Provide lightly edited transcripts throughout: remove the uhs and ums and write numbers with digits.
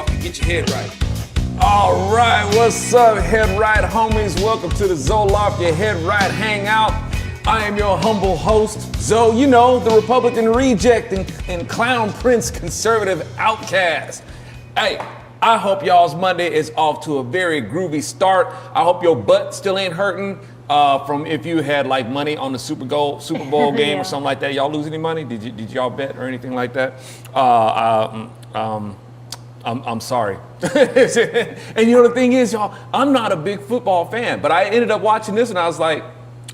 Loft and get your head right. All right, what's up, Head Right homies? Welcome to the Zoloft, your Head Right Hangout. I am your humble host, Zoe, you know, the Republican reject and clown prince conservative outcast. Hey, I hope y'all's Monday is off to a very groovy start. I hope your butt still ain't hurting from if you had like money on the Super Bowl game or something like that. Y'all lose any money? Did y'all bet or anything like that? I'm sorry. And you know the thing is, y'all, I'm not a big football fan, but I ended up watching this and I was like,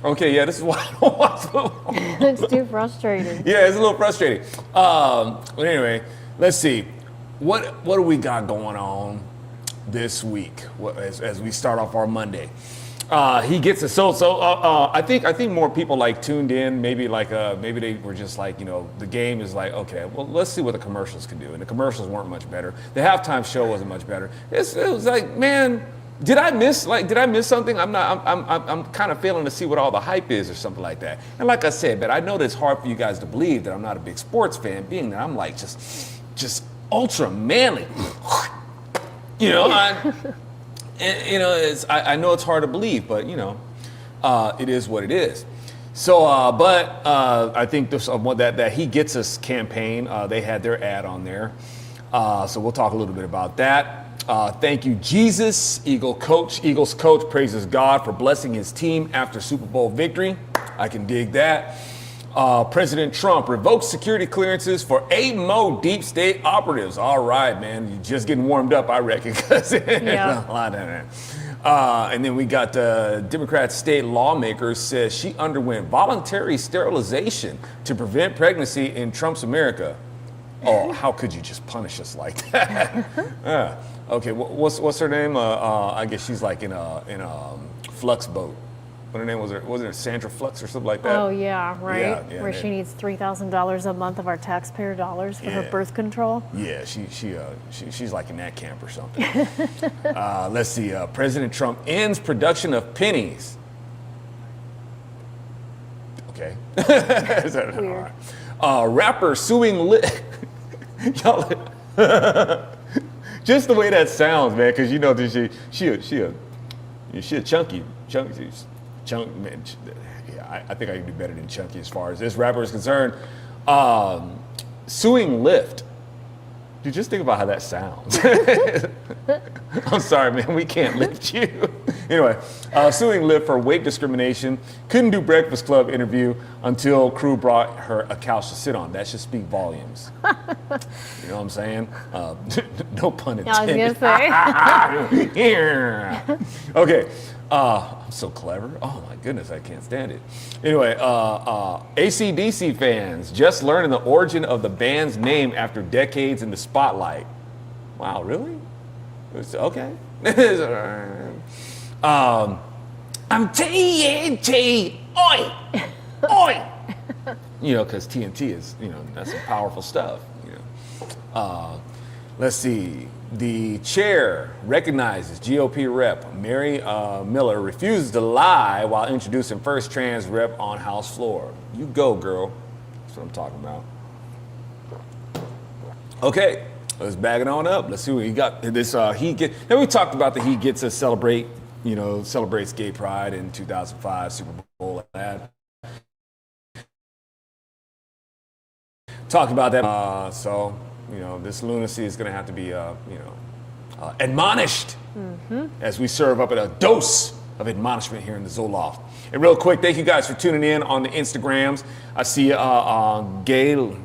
okay, yeah, this is why I don't watch football. It's too frustrating. Yeah, it's a little frustrating. But anyway, let's see. What do we got going on this week as we start off our Monday? He gets it. I think more people like tuned in. Maybe they were just like, you know, the game is like, okay, well, let's see what the commercials can do. And the commercials weren't much better. The halftime show wasn't much better. It was like, man, did I miss something? I'm kind of failing to see what all the hype is or something like that. And like I said, but I know that it's hard for you guys to believe that I'm not a big sports fan, being that I'm like just ultra manly. You know, I know it's hard to believe, but you know, it is what it is. So, I think this that He Gets Us campaign, they had their ad on there. So we'll talk a little bit about that. Thank you, Jesus. Eagles coach praises God for blessing his team after Super Bowl victory. I can dig that. President Trump revokes security clearances for 8 more deep state operatives. All right, man, you're just getting warmed up, I reckon, because there's a lot in there. And then we got Democrat state lawmaker says she underwent voluntary sterilization to prevent pregnancy in Trump's America. Oh, how could you just punish us like that? Okay, what's her name? I guess she's like in a flux boat. What her name was? Wasn't it Sandra Flux or something like that? Oh yeah, right. Yeah, where she needs $3,000 a month of our taxpayer dollars for her birth control. Yeah, she's like in that camp or something. Let's see. President Trump ends production of Pennies. Okay. Weird. Rapper suing Lyft. Y'all, just the way that sounds, man, because you know she a chunky man. Yeah, I think I can do better than chunky as far as this rapper is concerned. Suing Lyft. Dude, just think about how that sounds. I'm sorry, man, we can't lift you. Anyway, suing Lyft for weight discrimination. Couldn't do Breakfast Club interview until crew brought her a couch to sit on. That should speak volumes. You know what I'm saying? No pun intended. I was gonna say. Okay. I'm so clever. Oh my goodness, I can't stand it. Anyway, AC/DC fans just learning the origin of the band's name after decades in the spotlight. Wow, really? Okay. I'm TNT. Oi! Oi! You know, because TNT is, you know, that's some powerful stuff. You know. Let's see. The chair recognizes GOP rep Mary Miller refuses to lie while introducing first trans rep on House floor. You go, girl. That's what I'm talking about. Okay, let's bag it on up. Let's see what he got. This Now we talked about the He Gets Us celebrates gay pride in 2005 Super Bowl ad. Talked about that. So. You know, this lunacy is going to have to be, admonished as we serve up at a dose of admonishment here in the Zoloft. And real quick, thank you guys for tuning in on the Instagrams. I see Gail.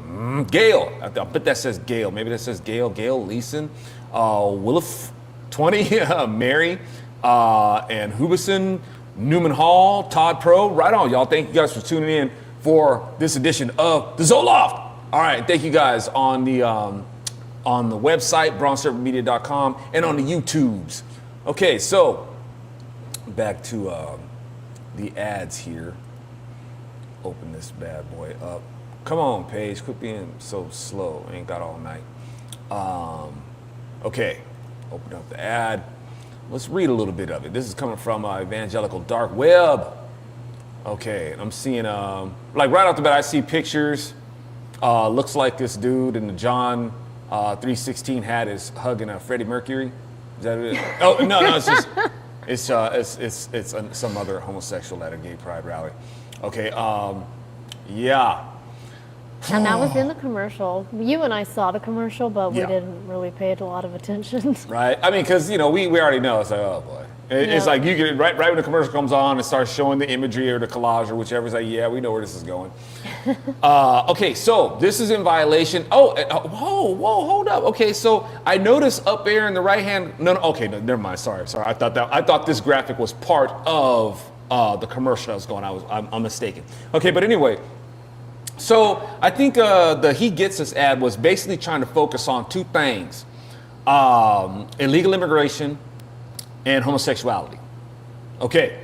I bet that says Gail. Maybe that says Gail Leeson, Wilf 20, Mary, and Hubison, Newman Hall, Todd Pro. Right on, y'all. Thank you guys for tuning in for this edition of the Zoloft. All right, thank you guys on the website, bronzeserpentmedia.com, and on the YouTubes. Okay, so back to the ads here. Open this bad boy up. Come on, Paige, quit being so slow. Ain't got all night. Okay, open up the ad. Let's read a little bit of it. This is coming from Evangelical Dark Web. Okay, I'm seeing, like right off the bat, I see pictures. Looks like this dude in the John 316 hat is hugging a Freddie Mercury. Is that it? Oh no, it's just it's some other homosexual at a gay pride rally. Okay, yeah. And that was in the commercial. You and I saw the commercial, but we Yeah. didn't really pay it a lot of attention. Right. I mean, because we already know. It's like, oh boy. It's Yeah. like you get right when the commercial comes on and starts showing the imagery or the collage or whichever. It's like, yeah, we know where this is going. Okay, so this is in violation. Whoa, hold up. Okay, so I noticed up there in the right hand. No, okay, no, never mind. Sorry. I thought this graphic was part of the commercial that was going. I'm mistaken. Okay, but anyway. So I think the He Gets Us ad was basically trying to focus on two things: illegal immigration and homosexuality. Okay.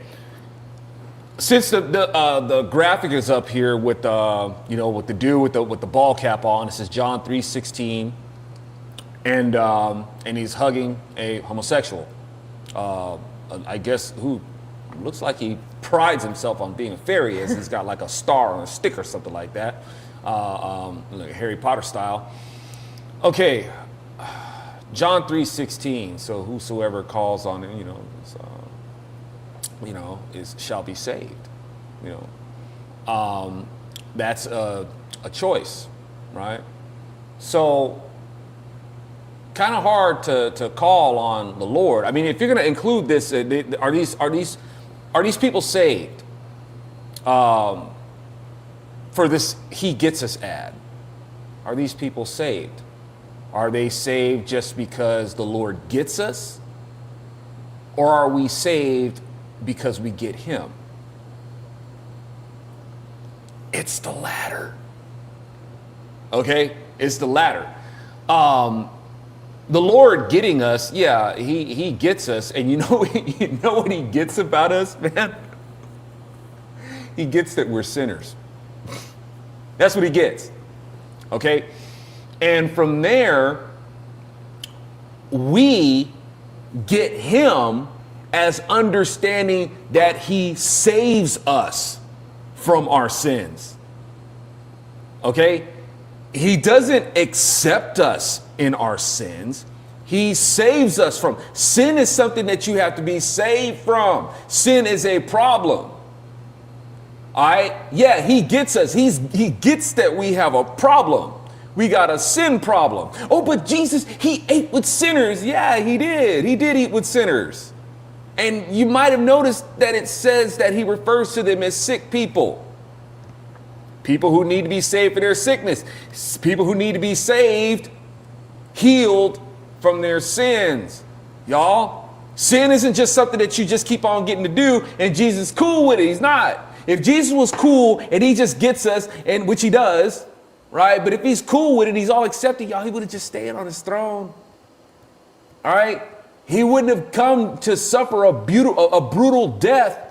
Since the graphic is up here with with the dude with the ball cap on, it says John 3:16, and he's hugging a homosexual. I guess who looks like he prides himself on being a fairy, as he's got like a star on a stick or something like that, like Harry Potter style. Okay, John 3:16. So whosoever calls on it, shall be saved. That's a choice, right? So kind of hard to call on the Lord. I mean, if you're going to include this, are these people saved for this He Gets Us ad? Are these people saved? Are they saved just because the Lord gets us? Or are we saved because we get Him? It's the latter. Okay? It's the latter. The Lord getting us, yeah, he gets us, and you know what He gets about us, man? He gets that we're sinners. That's what He gets. Okay? And from there, we get Him as understanding that He saves us from our sins. Okay? He doesn't accept us in our sins. He saves us from. Sin is something that you have to be saved from. Sin is a problem. All right? Yeah, He gets us. He gets that we have a problem. We got a sin problem. Oh, but Jesus, He ate with sinners. Yeah, He did. He did eat with sinners. And you might have noticed that it says that He refers to them as sick people. People who need to be saved for their sickness. People who need to be saved, healed from their sins. Y'all, sin isn't just something that you just keep on getting to do and Jesus is cool with it. He's not. If Jesus was cool and He just gets us, and which He does, right? But if He's cool with it, He's all accepting, y'all, He would have just stayed on His throne. All right? He wouldn't have come to suffer a brutal death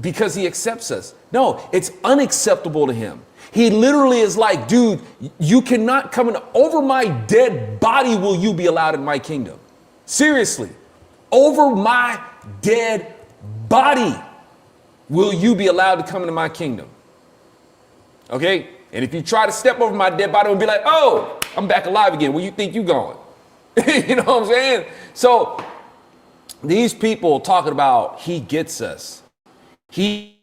because He accepts us. No, it's unacceptable to Him. He literally is like, dude, you cannot come in. Over my dead body will you be allowed in my kingdom. Seriously. Over my dead body will you be allowed to come into my kingdom. Okay? And if you try to step over my dead body, we'll be like, oh, I'm back alive again. Where you think you going? You know what I'm saying? So these people talking about He gets us. He's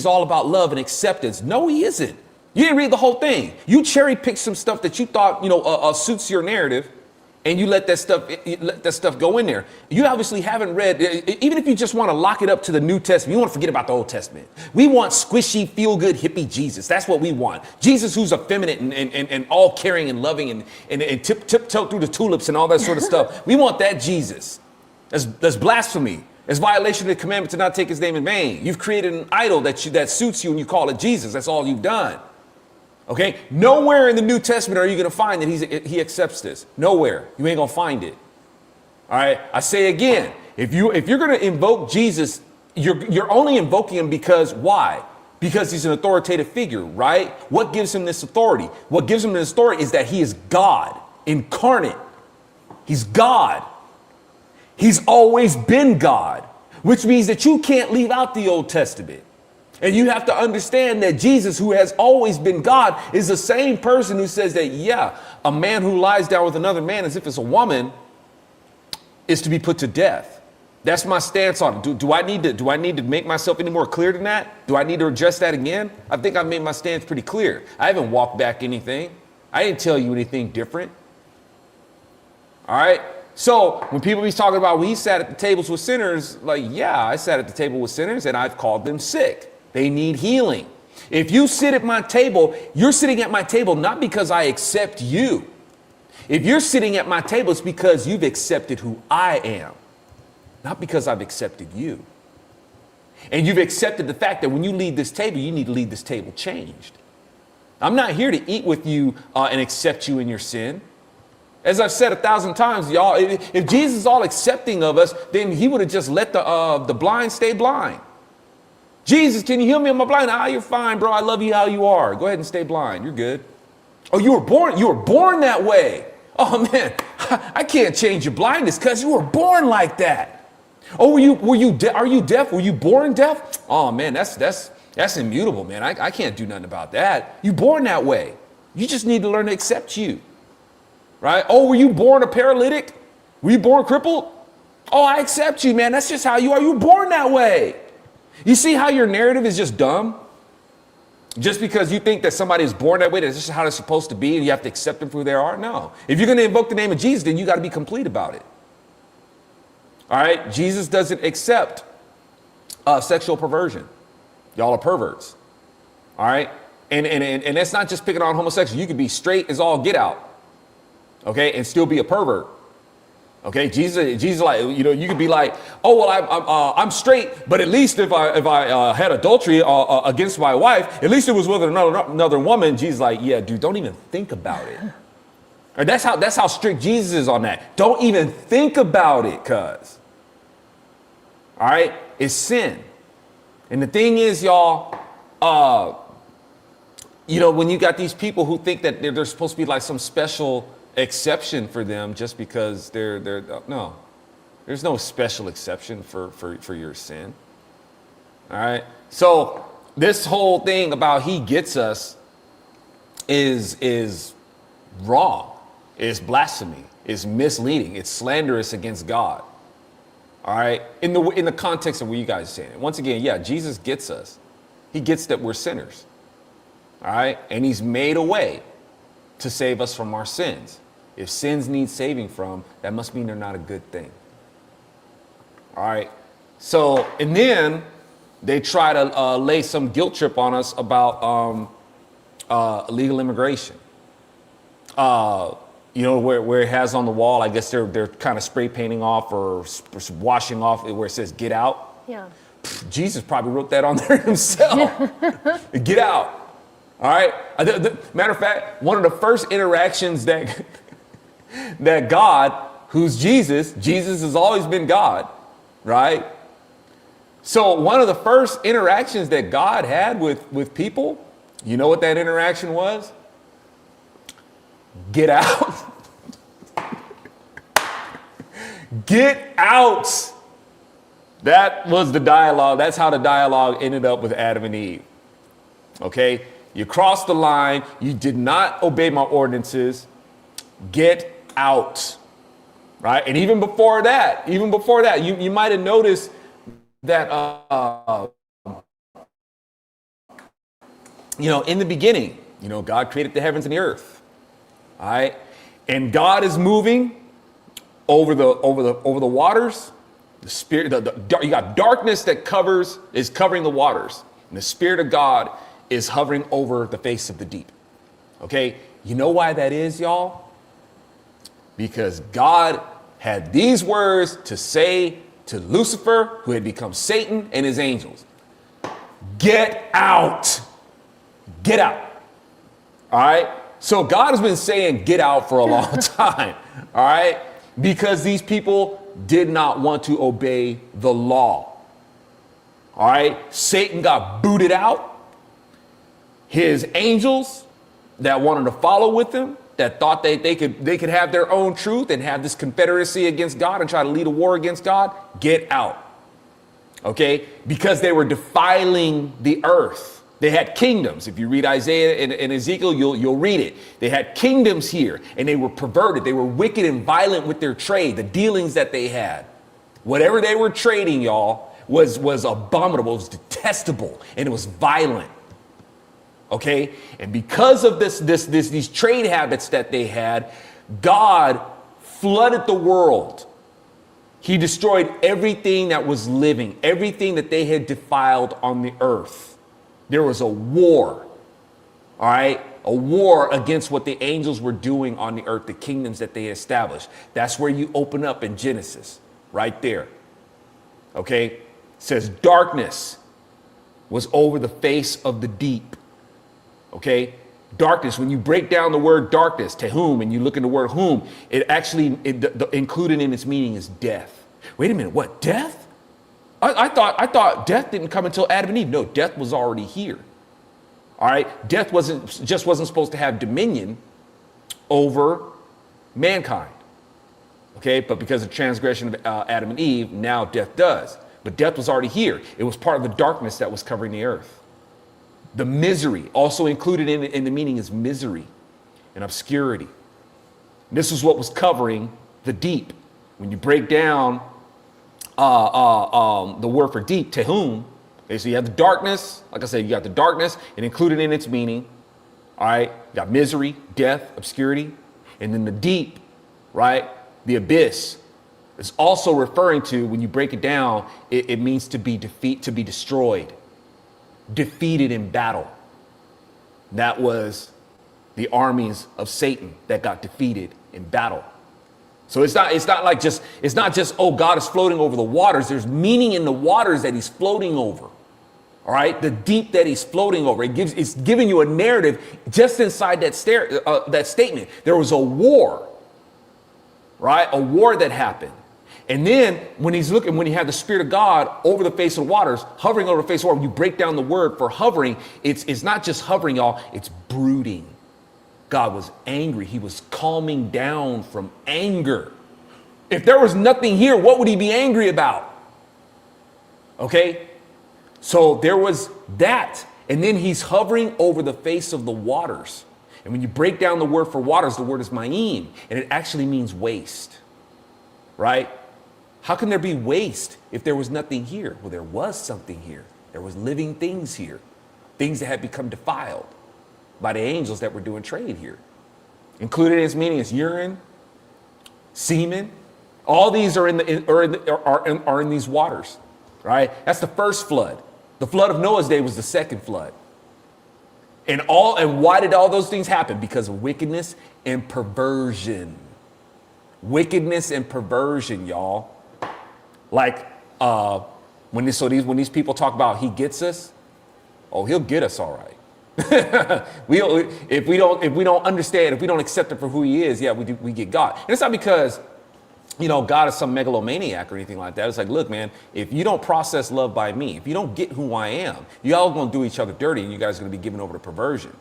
all about love and acceptance. No, He isn't. You didn't read the whole thing. You cherry picked some stuff that you thought, suits your narrative, and you let that stuff go in there. You obviously haven't read, even if you just want to lock it up to the New Testament, you want to forget about the Old Testament. We want squishy, feel-good, hippie Jesus. That's what we want. Jesus who's effeminate and all caring and loving and tiptoe through the tulips and all that sort of stuff. We want that Jesus. That's blasphemy. It's violation of the commandment to not take His name in vain. You've created an idol that suits you and you call it Jesus. That's all you've done. Okay? Nowhere in the New Testament are you going to find that He accepts this. Nowhere. You ain't going to find it. All right? I say again, if you're going to invoke Jesus, you're only invoking Him because why? Because He's an authoritative figure, right? What gives Him this authority? What gives Him this authority is that He is God incarnate. He's God. He's always been God, which means that you can't leave out the Old Testament. And you have to understand that Jesus, who has always been God, is the same person who says that, yeah, a man who lies down with another man as if it's a woman is to be put to death. That's my stance on it. Do I need to make myself any more clear than that? Do I need to address that again? I think I've made my stance pretty clear. I haven't walked back anything. I didn't tell you anything different. All right. So when people be talking about, well, he sat at the tables with sinners, like, yeah, I sat at the table with sinners and I've called them sick. They need healing. If you sit at my table, you're sitting at my table not because I accept you. If you're sitting at my table, it's because you've accepted who I am. Not because I've accepted you. And you've accepted the fact that when you leave this table, you need to leave this table changed. I'm not here to eat with you and accept you in your sin. As I've said 1,000 times, y'all, if Jesus is all accepting of us, then he would have just let the blind stay blind. Jesus, can you heal me? Am I blind? Ah, you're fine, bro. I love you how you are. Go ahead and stay blind. You're good. Oh, you were born that way. Oh man, I can't change your blindness because you were born like that. Oh, are you deaf? Were you born deaf? Oh man, that's immutable, man. I can't do nothing about that. You born that way. You just need to learn to accept you. Right? Oh, were you born a paralytic? Were you born crippled? Oh, I accept you, man. That's just how you are. You were born that way. You see how your narrative is just dumb? Just because you think that somebody is born that way, that's just how they're supposed to be, and you have to accept them for who they are? No. If you're going to invoke the name of Jesus, then you got to be complete about it. All right, Jesus doesn't accept sexual perversion. Y'all are perverts. All right, and that's not just picking on homosexuals. You could be straight as all get out, okay, and still be a pervert. Okay, Jesus, like, you know, you could be like, oh well, I'm straight, but at least if I had adultery against my wife, at least it was with another woman. Jesus, like, yeah, dude, don't even think about it. Or that's how strict Jesus is on that. Don't even think about it, cuz. All right, it's sin. And the thing is, y'all, you know, when you got these people who think that they're supposed to be like some special exception for them just because they're no, there's no special exception for your sin. All right. So this whole thing about he gets us is wrong. It's blasphemy. It's misleading. It's slanderous against God. All right. In the context of what you guys are saying. Once again, yeah, Jesus gets us. He gets that we're sinners. All right. And he's made a way to save us from our sins. If sins need saving from, that must mean they're not a good thing. All right. So, and then they try to lay some guilt trip on us about illegal immigration. You know, where it has on the wall, I guess they're kind of spray painting off or washing off where it says get out. Yeah. Jesus probably wrote that on there himself. Get out. All right. Matter of fact, one of the first interactions that God, who's Jesus has always been God, right? So one of the first interactions that God had with people, you know what that interaction was? Get out. Get out. That was the dialogue. That's how the dialogue ended up with Adam and Eve. Okay? You crossed the line. You did not obey my ordinances. Get out. Right? And even before that, you might have noticed that, you know, in the beginning, you know, God created the heavens and the earth. All right. And God is moving over the waters. The spirit, you got darkness that is covering the waters. And the Spirit of God is hovering over the face of the deep. Okay. You know why that is, y'all? Because God had these words to say to Lucifer, who had become Satan, and his angels. Get out. Get out. All right. So God has been saying get out for a long time. All right. Because these people did not want to obey the law. All right. Satan got booted out. His angels that wanted to follow with him, that thought they could have their own truth and have this confederacy against God and try to lead a war against God, get out. okay? Because they were defiling the earth. They had kingdoms. If you read Isaiah and Ezekiel, you'll read it. They had kingdoms here, and they were perverted. They were wicked and violent with their trade, the dealings that they had. Whatever they were trading, y'all, was abominable, it was detestable, and it was violent. Okay? And because of these trade habits that they had, God flooded the world. He destroyed everything that was living, everything that they had defiled on the earth. There was a war, all right? A war against what the angels were doing on the earth, the kingdoms that they established. That's where you open up in Genesis, right there. Okay? It says darkness was over the face of the deep. Okay? Darkness, when you break down the word darkness, tehum, and you look in the word whom, it actually, included in its meaning is death. Wait a minute, what, death? I thought death didn't come until Adam and Eve. No, death was already here. All right, death wasn't supposed to have dominion over mankind. Okay, but because of transgression of Adam and Eve, now death does. But death was already here. It was part of the darkness that was covering the earth. The misery, also included in the meaning, is misery and obscurity. And this is what was covering the deep. When you break down the word for deep, tehum, okay, so you have the darkness. Like I said, you got the darkness, and included in its meaning, all right, you got misery, death, obscurity, and then the deep, right, the abyss. It's also referring to, when you break it down, it means to be destroyed, defeated in battle. That was the armies of Satan that got defeated in battle. So it's not just, oh, God is floating over the waters. There's meaning in the waters that he's floating over. All right, the deep that he's floating over. It's giving you a narrative just inside that statement. There was a war, right? A war that happened. And then when he had the Spirit of God over the face of the waters, hovering over the face of the water, when you break down the word for hovering, it's not just hovering, y'all, it's brooding. God was angry. He was calming down from anger. If there was nothing here, what would he be angry about? Okay, so there was that. And then he's hovering over the face of the waters. And when you break down the word for waters, the word is ma'im, and it actually means waste, right? How can there be waste if there was nothing here? Well, there was something here. There was living things here, things that had become defiled by the angels that were doing trade here. Included in its meaning is urine, semen. All these are in these waters, right? That's the first flood. The flood of Noah's day was the second flood. And why did all those things happen? Because of wickedness and perversion. Wickedness and perversion, y'all. Like when these people talk about he gets us, oh, he'll get us all right. If we don't understand, if we don't accept it for who he is, yeah, we get God. And it's not because, God is some megalomaniac or anything like that. It's like, look, man, if you don't process love by me, if you don't get who I am, you all going to do each other dirty, and you guys are going to be given over to perversion.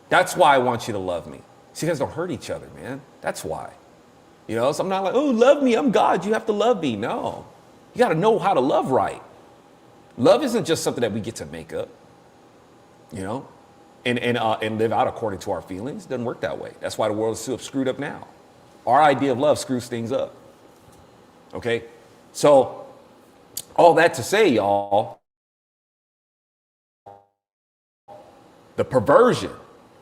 That's why I want you to love me. So you guys don't hurt each other, man. That's why. So I'm not like, oh, love me, I'm God, you have to love me. No, you got to know how to love right. Love isn't just something that we get to make up. And live out according to our feelings. It doesn't work that way. That's why the world is so screwed up now. Our idea of love screws things up. Okay? So, all that to say, y'all, the perversion,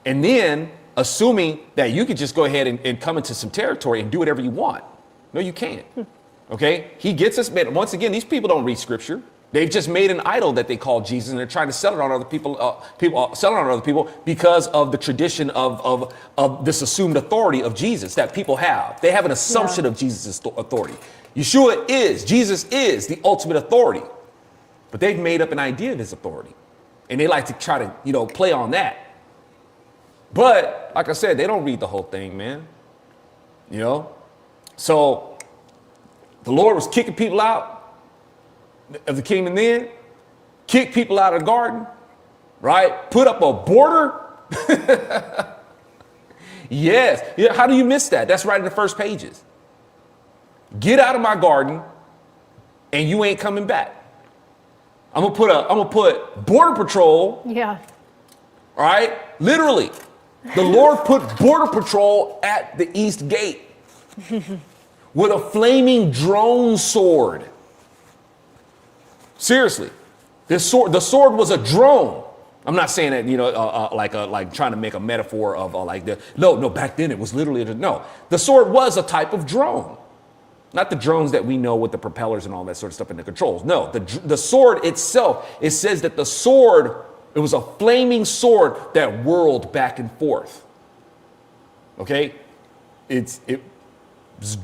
and then assuming that you could just go ahead and come into some territory and do whatever you want. No, you can't. Okay? He gets us, man. Once again, these people don't read scripture. They've just made an idol that they call Jesus, and they're trying to sell it on other people. Sell it on other people because of the tradition of this assumed authority of Jesus that people have. They have an assumption of Jesus' authority. Jesus is the ultimate authority, but they've made up an idea of his authority, and they like to try to play on that. But like I said, they don't read the whole thing, man. So the Lord was kicking people out of the kingdom then, kick people out of the garden, right? Put up a border. Yes. Yeah, how do you miss that? That's right in the first pages. Get out of my garden and you ain't coming back. I'm gonna put Border Patrol, Yeah. all right? Literally, the Lord put Border Patrol at the East Gate with a flaming drone sword. Seriously, the sword was a drone. I'm not saying that, like trying to make a metaphor of no, back then it was literally, no. The sword was a type of drone. Not the drones that we know with the propellers and all that sort of stuff and the controls. No, the sword itself, it says that the sword, it was a flaming sword that whirled back and forth. Okay? It was,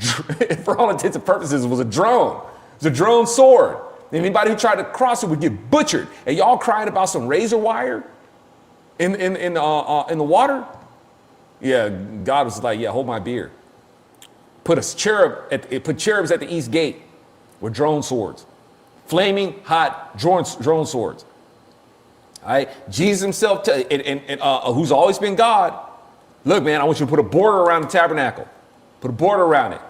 for all intents and purposes, it was a drone. It was a drone sword. Anybody who tried to cross it would get butchered. And y'all crying about some razor wire in the water? Yeah, God was like, yeah, hold my beer. Put cherubs at the East Gate with drone swords, flaming hot drone swords. All right, Jesus himself, who's always been God. Look, man, I want you to put a border around the tabernacle. Put a border around it.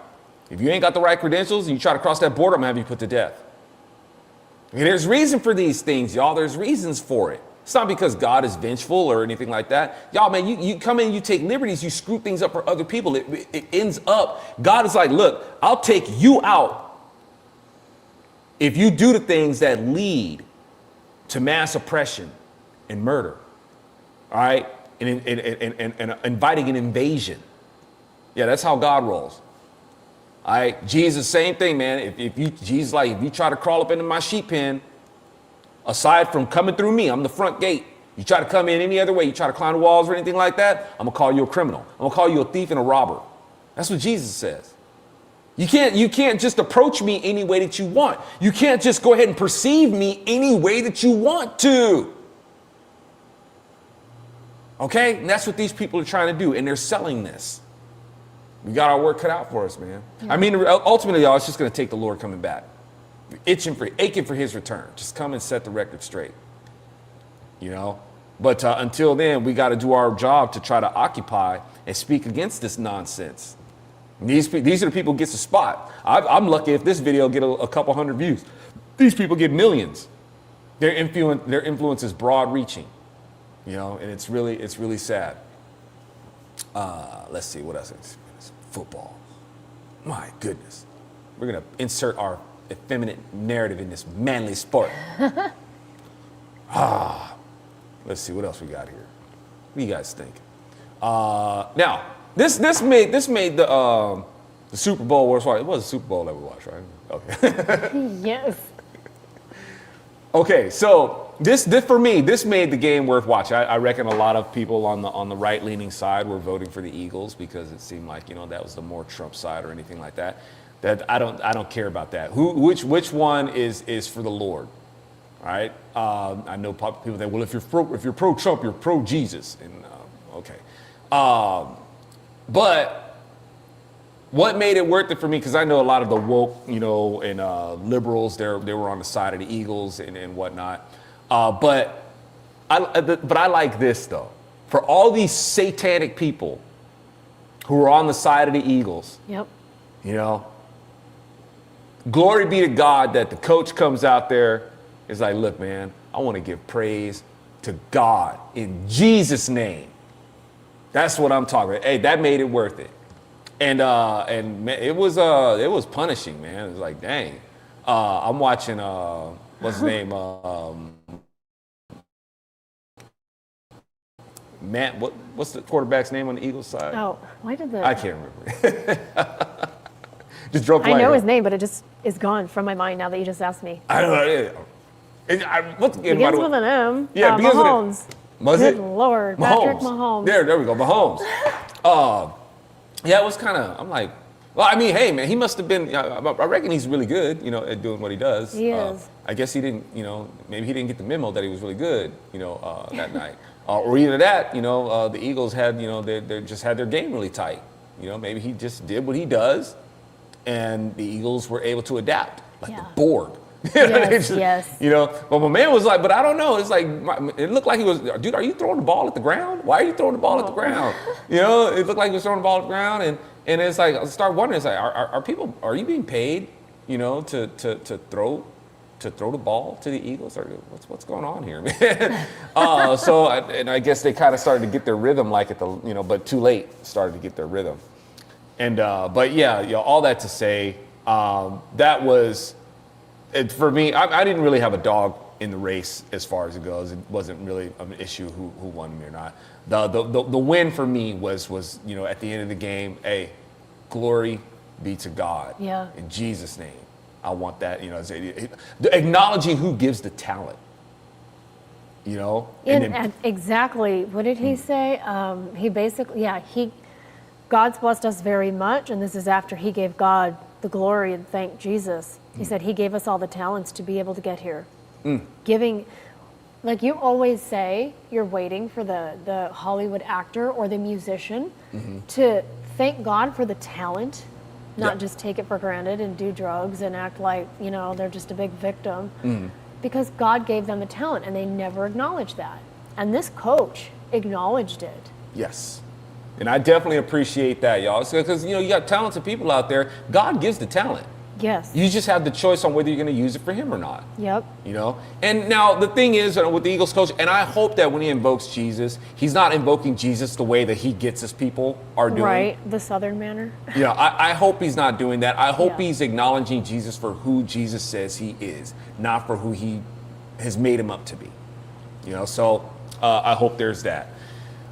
If you ain't got the right credentials and you try to cross that border, I'm gonna have you put to death. I mean, there's reason for these things, y'all. There's reasons for it. It's not because God is vengeful or anything like that. Y'all, man, you come in, you take liberties, you screw things up for other people. It ends up, God is like, look, I'll take you out if you do the things that lead to mass oppression and murder, all right? And inviting an invasion. Yeah, that's how God rolls. All right, Jesus, same thing, man. If you try to crawl up into my sheep pen, aside from coming through me, I'm the front gate. You try to come in any other way, you try to climb the walls or anything like that, I'm gonna call you a criminal. I'm gonna call you a thief and a robber. That's what Jesus says. You can't just approach me any way that you want. You can't just go ahead and perceive me any way that you want to. Okay, and that's what these people are trying to do, and they're selling this. We got our work cut out for us, man. Yeah. I mean, ultimately, y'all, it's just gonna take the Lord coming back. Aching for his return. Just come and set the record straight. You know? But until then, we got to do our job to try to occupy and speak against this nonsense. These are the people who gets a spot. I'm lucky if this video get a couple hundred views. These people get millions. Their influence is broad reaching. You know, and it's really sad. Let's see, what else? Football. My goodness. We're going to insert our effeminate narrative in this manly sport. Let's see what else we got here. What do you guys think? Now, this made the Super Bowl worthwhile. It was a Super Bowl that we watched, right? Okay. Yes. Okay, so this for me, this made the game worth watching. I reckon a lot of people on the right-leaning side were voting for the Eagles because it seemed like, you know, that was the more Trump side or anything like that. That I don't care about that. Which one is for the Lord? All right. I know people that, well, if you're pro Trump, you're pro Jesus. And okay. But what made it worth it for me? Because I know a lot of the woke, you know, and liberals, they were on the side of the Eagles and whatnot. But I like this though. For all these satanic people who are on the side of the Eagles. Yep. You know. Glory be to God that the coach comes out there, is like, look, man, I want to give praise to God in Jesus' name. That's what I'm talking about. Hey, that made it worth it. And it was punishing, man. It was like, dang. I'm watching what's his name? Matt, what's the quarterback's name on the Eagles side? Oh, why did I can't remember. Just drove I know his name, but it just is gone from my mind now that you just asked me. I don't know. Begins with an M. Yeah, begins with an Mahomes. Was Good it? Lord, Patrick Mahomes. There we go, Mahomes. Yeah, it was kind of, I'm like, well, I mean, hey, man, he must have been, I reckon he's really good, you know, at doing what he does. He is. I guess he didn't, you know, maybe he didn't get the memo that he was really good, you know, that night. Or either that, you know, the Eagles had, you know, they just had their game really tight. You know, maybe he just did what he does. And the Eagles were able to adapt, like the board. Yes. You know, but my man was like, but I don't know. It's like, it looked like he was, dude, are you throwing the ball at the ground? Why are you throwing the ball at the ground? You know, it looked like he was throwing the ball at the ground. And it's like, I start wondering, it's like, are you being paid, you know, to to throw the ball to the Eagles? Or what's going on here, man? And I guess they kind of started to get their rhythm, like at the, but too late started to get their rhythm. And but yeah, all that to say, that was for me. I didn't really have a dog in the race as far as it goes. It wasn't really an issue who won me or not. The win for me was at the end of the game, hey, glory be to God. Yeah. In Jesus' name. I want that, acknowledging who gives the talent, And exactly, what did he say? He basically, God's blessed us very much, and this is after he gave God the glory and thanked Jesus. He said he gave us all the talents to be able to get here. Giving, like you always say, you're waiting for the Hollywood actor or the musician to thank God for the talent. Not just take it for granted and do drugs and act like, they're just a big victim. Because God gave them the talent and they never acknowledged that. And this coach acknowledged it. Yes. And I definitely appreciate that, y'all. Because, you got talented people out there. God gives the talent. Yes. You just have the choice on whether you're going to use it for him or not. Yep. And now the thing is with the Eagles coach, and I hope that when he invokes Jesus, he's not invoking Jesus the way that he gets us people are doing. Right, the Southern manner. I hope he's not doing that. I hope he's acknowledging Jesus for who Jesus says he is, not for who he has made him up to be. So I hope there's that.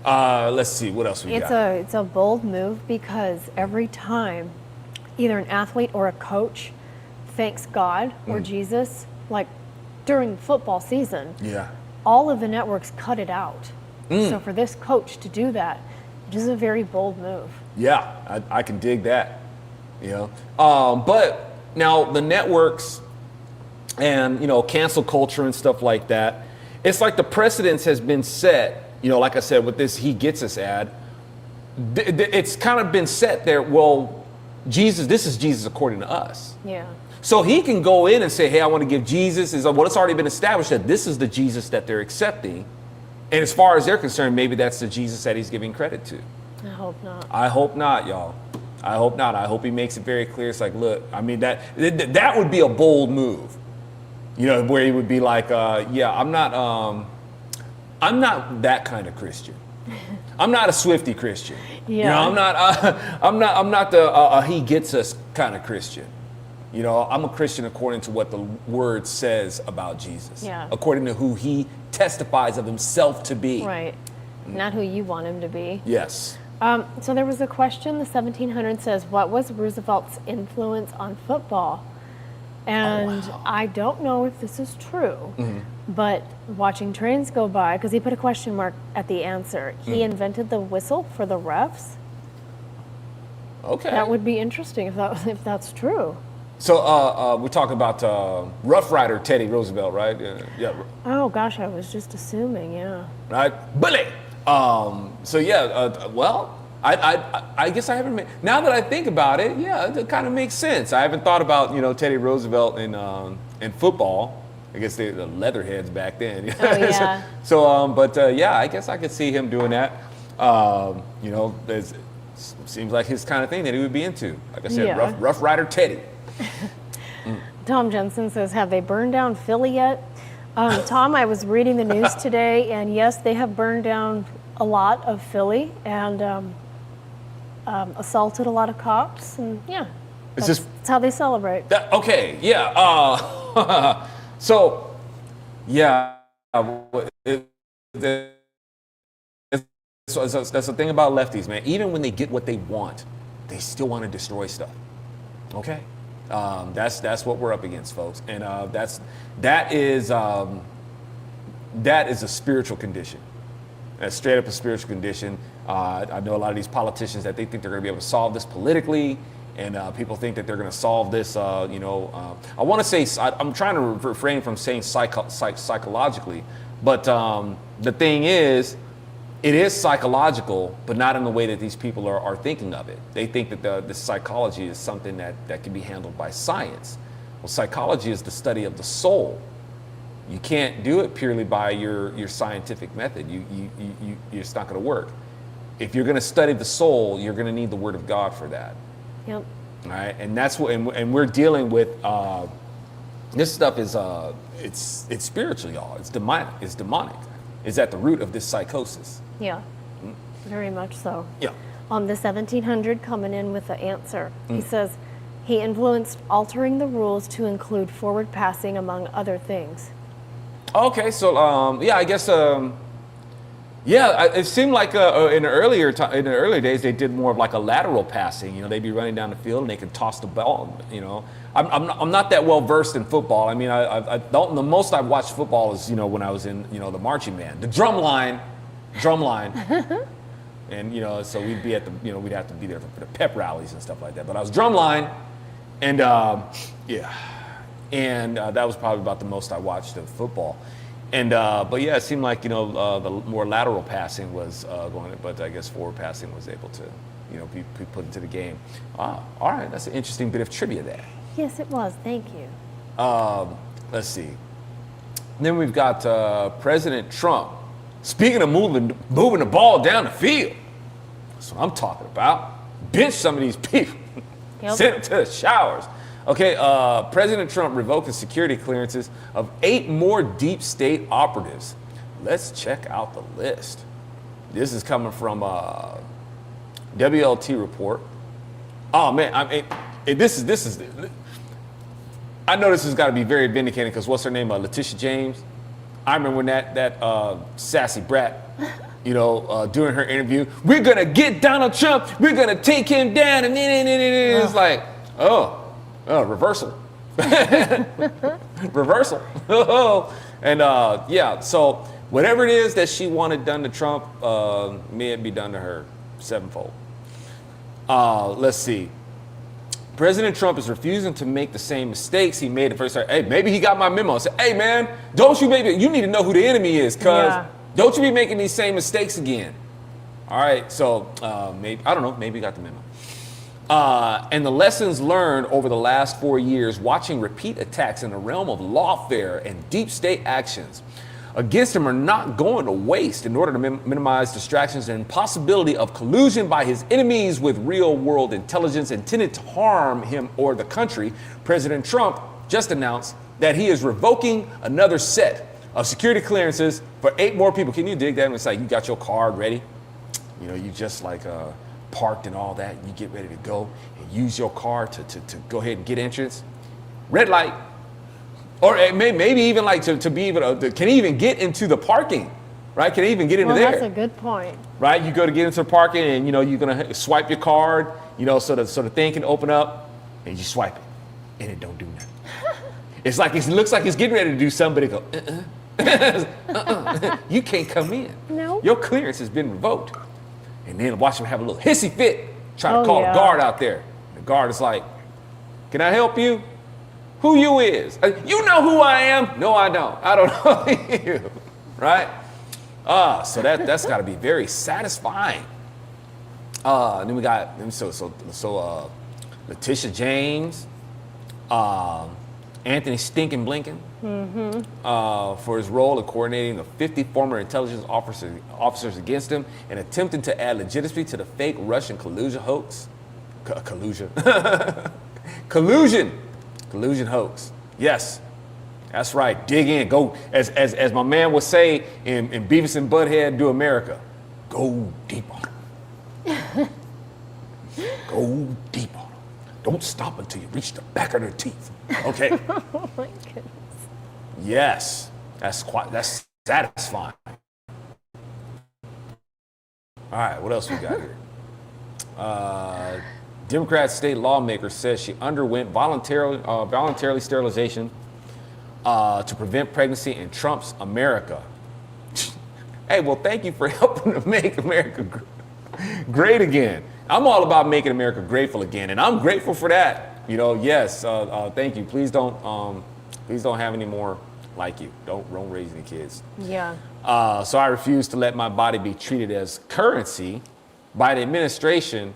Let's see, what else we got? It's a bold move because every time either an athlete or a coach thanks God or Jesus, like during football season, all of the networks cut it out. So for this coach to do that, it is a very bold move. Yeah, I can dig that. But now the networks and cancel culture and stuff like that, it's like the precedence has been set. Like I said, with this "He Gets Us" ad, it's kind of been set there. Well, Jesus, this is Jesus according to us. Yeah. So he can go in and say, hey, I want to give Jesus. It's already been established that this is the Jesus that they're accepting. And as far as they're concerned, maybe that's the Jesus that he's giving credit to. I hope not. I hope not, y'all. I hope not. I hope he makes it very clear. It's like, look, I mean, that would be a bold move. Where he would be like, I'm not that kind of Christian. I'm not a Swiftie Christian. Yeah. I'm not the He Gets Us kind of Christian. I'm a Christian according to what the word says about Jesus. Yeah. According to who he testifies of himself to be. Right. Not who you want him to be. Yes. So there was a question, the 1700 says, what was Roosevelt's influence on football? And I don't know if this is true, but watching trains go by, because he put a question mark at the answer, he invented the whistle for the refs. Okay. That would be interesting if that's true. So we're talking about Rough Rider Teddy Roosevelt, right? Yeah. Oh gosh, I was just assuming, yeah. Right, bully. I guess I haven't made. Now that I think about it, it kind of makes sense. I haven't thought about Teddy Roosevelt in football. I guess the leatherheads back then. Oh yeah. I guess I could see him doing that. It seems like his kind of thing that he would be into. Like I said, Rough Rider Teddy. Tom Jensen says, have they burned down Philly yet? Tom, I was reading the news today, and yes, they have burned down a lot of Philly and assaulted a lot of cops, and that's how they celebrate. Okay, yeah. So, yeah, that's the thing about lefties, man. Even when they get what they want, they still want to destroy stuff. Okay, that's what we're up against, folks, and that is a spiritual condition. That's straight up a spiritual condition. I know a lot of these politicians that they think they're going to be able to solve this politically, and people think that they're going to solve this. I want to say I'm trying to refrain from saying psychologically, but the thing is, it is psychological, but not in the way that these people are thinking of it. They think that the psychology is something that can be handled by science. Well, psychology is the study of the soul. You can't do it purely by your scientific method. It's not going to work. If you're going to study the soul, you're going to need the Word of God for that. Yep. All right, and that's what, and we're dealing with This stuff is it's spiritual, y'all. It's demonic. It's demonic. It's at the root of this psychosis. Yeah, very much so. Yeah. On the 1700 coming in with the answer, he says he influenced altering the rules to include forward passing among other things. Okay, so yeah, I guess it seemed like in the earlier days they did more of like a lateral passing. You know, they'd be running down the field and they could toss the ball. You know, I'm not that well versed in football. I mean, I don't. The most I've watched football is when I was in the marching band, the drum line, and so we'd be at the we'd have to be there for the pep rallies and stuff like that. But I was drum line, and yeah. And that was probably about the most I watched of football. And but yeah, it seemed like the more lateral passing was going, but I guess forward passing was able to be put into the game. All right, that's an interesting bit of trivia there. Yes, it was. Thank you. Let's see. Then we've got President Trump. Speaking of moving the ball down the field, that's what I'm talking about. Bench some of these people. Yep. Send them to the showers. Okay, President Trump revoking security clearances of 8 more deep state operatives. Let's check out the list. This is coming from WLT report. Oh man, I mean, this is. I know this has got to be very vindicating because what's her name? Letitia James. I remember when that sassy brat, during her interview, we're gonna get Donald Trump, we're gonna take him down, and then it's like, reversal. Reversal. And yeah, so whatever it is that she wanted done to Trump, may it be done to her sevenfold. Let's see. President Trump is refusing to make the same mistakes he made the first time. Hey, maybe he got my memo. Say, hey man, you need to know who the enemy is, cuz don't you be making these same mistakes again. All right, so maybe, I don't know, maybe he got the memo. And the lessons learned over the last 4 years watching repeat attacks in the realm of lawfare and deep state actions against him are not going to waste in order to minimize distractions and possibility of collusion by his enemies with real world intelligence intended to harm him or the country. President Trump just announced that he is revoking another set of security clearances for 8 more people. Can you dig that? It's like you got your card ready. You just like parked and all that. You get ready to go and use your car to go ahead and get entrance. Red light. Or maybe even like to be able to, can he even get into the parking, right? Can he even get into there? That's a good point. Right? You go to get into the parking and, you're going to swipe your card, so the thing can open up and you swipe it and it don't do nothing. It's like, it looks like it's getting ready to do something, but it go, you can't come in. No. Your clearance has been revoked. And then watch him have a little hissy fit, trying to call a guard out there. The guard is like, can I help you? Who you is? You know who I am? No, I don't. I don't know you, right? So that's got to be very satisfying. And then we got Letitia James, Anthony Stinkin' Blinken, for his role in coordinating the 50 former intelligence officers against him and attempting to add legitimacy to the fake Russian collusion hoax. Collusion hoax. Yes, that's right. Dig in. Go, as my man would say in Beavis and Butthead Do America, go deep on them. Go deep on them. Don't stop until you reach the back of their teeth. Okay? Oh my goodness. Yes, that's satisfying. All right, what else we got here? Democrat state lawmaker says she underwent voluntarily sterilization to prevent pregnancy in Trump's America. Hey, well, thank you for helping to make America great again. I'm all about making America grateful again, and I'm grateful for that. Yes, thank you. Please don't have any more like you. Don't raise any kids. Yeah. So I refuse to let my body be treated as currency by the administration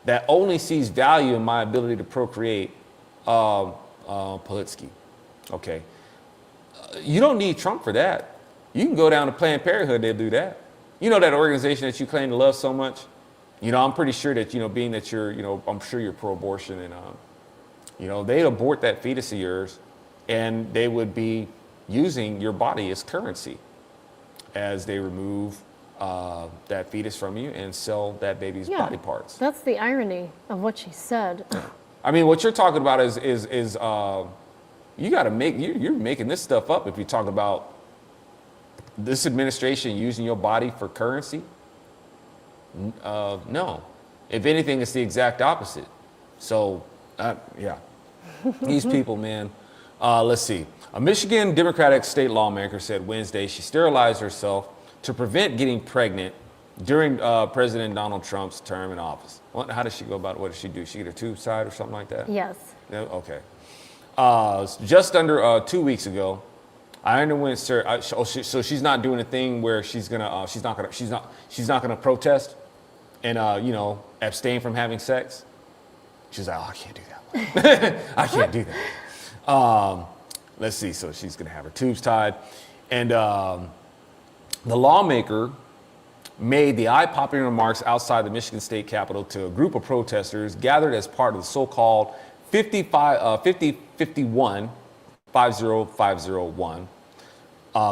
that only sees value in my ability to procreate. Politsky. Okay. You don't need Trump for that. You can go down to Planned Parenthood, they'll do that. That organization that you claim to love so much? I'm pretty sure that, being that you're, I'm sure you're pro-abortion and, they'd abort that fetus of yours and they would be using your body as currency as they remove that fetus from you and sell that baby's body parts. That's the irony of what she said. I mean, what you're talking about is you got to you're making this stuff up if you talk about this administration using your body for currency. No, if anything, it's the exact opposite. So, yeah, these people, man. Let's see. A Michigan Democratic state lawmaker said Wednesday she sterilized herself to prevent getting pregnant during President Donald Trump's term in office. How does she go about it? What does she do? She get her tube side or something like that? Yes. Yeah, okay. Just under 2 weeks ago, I underwent so she's not doing a thing where she's not gonna protest and abstain from having sex. She's like, oh, I can't do that. I can't do that. Let's see. So she's gonna have her tubes tied, and the lawmaker made the eye-popping remarks outside the Michigan State Capitol to a group of protesters gathered as part of the so-called 50-51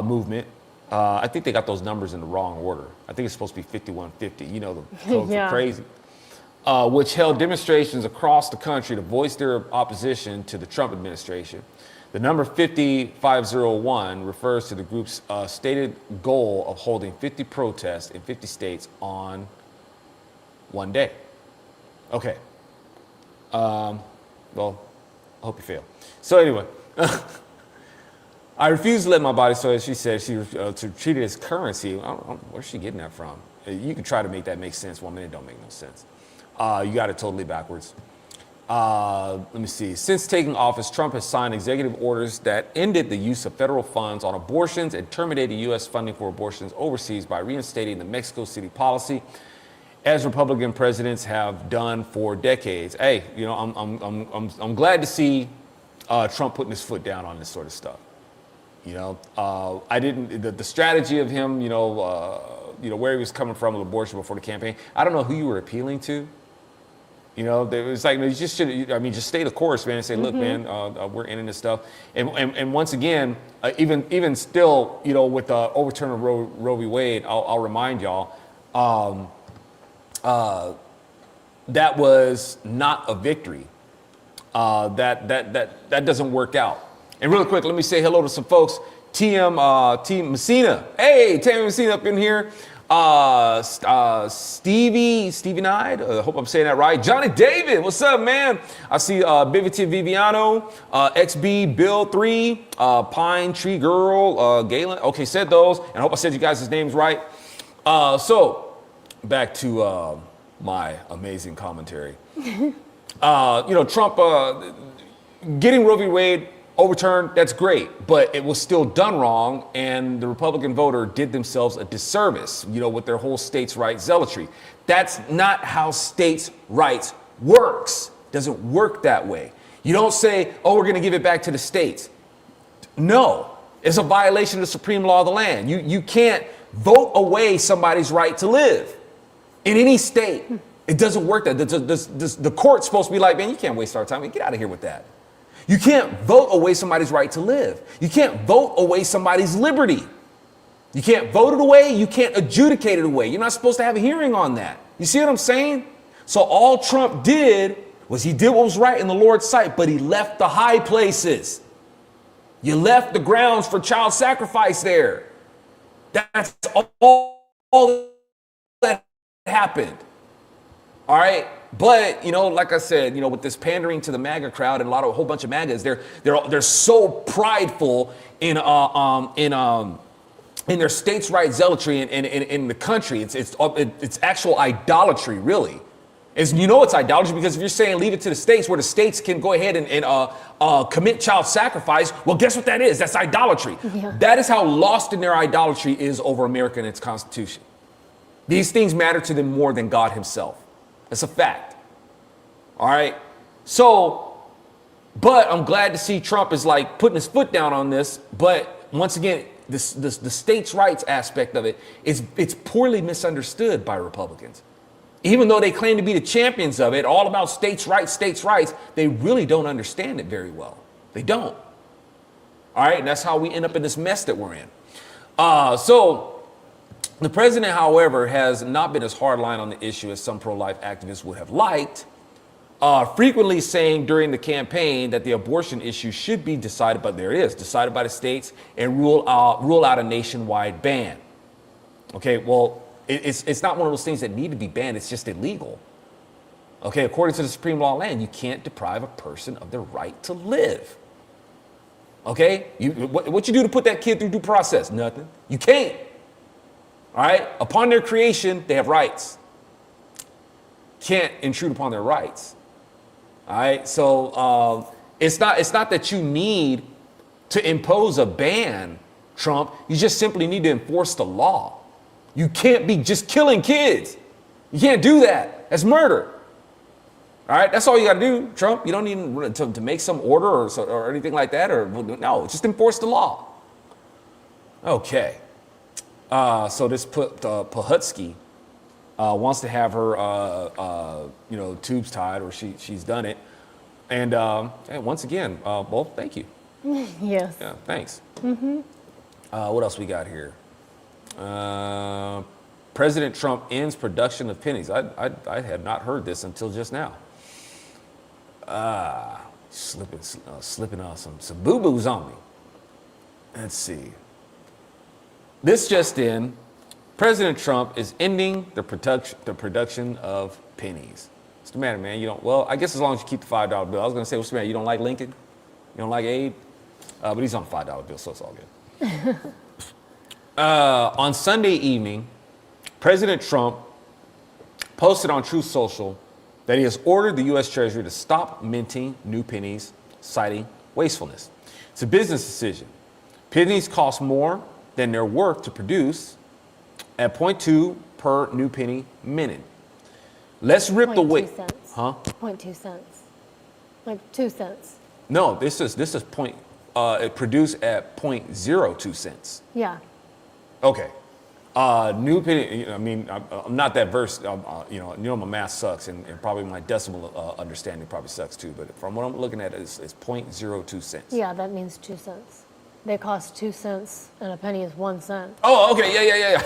movement. I think they got those numbers in the wrong order. I think it's supposed to be 5150. You know, the codes are crazy. Which held demonstrations across the country to voice their opposition to the Trump administration. The number 50-501 refers to the group's stated goal of holding 50 protests in 50 states on one day. Okay. Well, I hope you fail. So anyway, I refuse to let my body, so as she said, to treat it as currency. Where's she getting that from? You can try to make that make sense. 1 minute don't make no sense. You got it totally backwards. Let me see. Since taking office, Trump has signed executive orders that ended the use of federal funds on abortions and terminated U.S. funding for abortions overseas by reinstating the Mexico City policy, as Republican presidents have done for decades. Hey, I'm glad to see Trump putting his foot down on this sort of stuff. I didn't the strategy of him, where he was coming from with abortion before the campaign. I don't know who you were appealing to. It's like, you just should, just stay the course, man, and say, look, man, we're ending this stuff. And once again, even still, with the overturn of Roe v. Wade, I'll remind y'all, that was not a victory. That doesn't work out. And really quick, let me say hello to some folks. Team Messina. Hey, Team Messina up in here. Stevie Nide, hope I'm saying that right. Johnny David, what's up, man? I see Bivity Viviano, XB Bill 3, Pine Tree Girl, Galen. Okay, said those, and I hope I said you guys' names right. So back to my amazing commentary. Trump getting Roe v. Wade overturned, that's great, but it was still done wrong, and the Republican voter did themselves a disservice, with their whole states' rights zealotry. That's not how states' rights works. It doesn't work that way. You don't say, oh, we're going to give it back to the states. No, it's a violation of the supreme law of the land. You can't vote away somebody's right to live in any state. It doesn't work that. The court's supposed to be like, man, you can't waste our time. Get out of here with that. You can't vote away somebody's right to live. You can't vote away somebody's liberty. You can't vote it away. You can't adjudicate it away. You're not supposed to have a hearing on that. You see what I'm saying? So all Trump did was he did what was right in the Lord's sight, but he left the high places. You left the grounds for child sacrifice there. That's all that happened. All right. But, like I said, with this pandering to the MAGA crowd and a whole bunch of MAGAs, they're so prideful in their states' rights zealotry in the country. It's actual idolatry, really. It's idolatry because if you're saying leave it to the states where the states can go ahead and commit child sacrifice, well, guess what that is? That's idolatry. Yeah. That is how lost in their idolatry is over America and its Constitution. These things matter to them more than God himself. That's a fact. All right. So, but I'm glad to see Trump is like putting his foot down on this. But once again, the states' rights aspect of it it's poorly misunderstood by Republicans. Even though they claim to be the champions of it, all about states' rights, they really don't understand it very well. They don't. All right, and that's how we end up in this mess that we're in. So the president, however, has not been as hardline on the issue as some pro-life activists would have liked, frequently saying during the campaign that the abortion issue should be decided, but there it is, decided by the states and rule out a nationwide ban. Okay, well, it's not one of those things that need to be banned, it's just illegal. Okay, according to the supreme law of land, you can't deprive a person of their right to live. Okay, what you do to put that kid through due process? Nothing. You can't. All right, upon their creation, they have rights. Can't intrude upon their rights. All right, so it's not that you need to impose a ban, Trump. You just simply need to enforce the law. You can't be just killing kids. You can't do that. That's murder. All right, that's all you got to do, Trump. You don't need to make some order or anything like that. No, just enforce the law. Okay. So this Pahutsky wants to have her, tubes tied, or she's done it. And once again, well, thank you. Yes. Yeah, thanks. Mm-hmm. What else we got here? President Trump ends production of pennies. I had not heard this until just now. Slipping some boo-boos on me. Let's see. This just in, President Trump is ending the production of pennies. What's the matter, man? I guess as long as you keep the $5 bill. I was going to say, what's the matter? You don't like Lincoln? You don't like Abe? But he's on a $5 bill, so it's all good. On Sunday evening, President Trump posted on Truth Social that he has ordered the U.S. Treasury to stop minting new pennies, citing wastefulness. It's a business decision. Pennies cost more than they're worth to produce at 0.2 per new penny minted. Let's rip the weight. Huh? 0.2 cents. Like 2 cents. No, this is point. It produced at 0.02 cents. Yeah. Okay. New penny. I mean, I'm not that versed. My math sucks, and probably my decimal understanding probably sucks too. But from what I'm looking at, it's 0.02 cents. Yeah, that means 2 cents. They cost 2 cents, and a penny is 1 cent. Oh, okay. Yeah.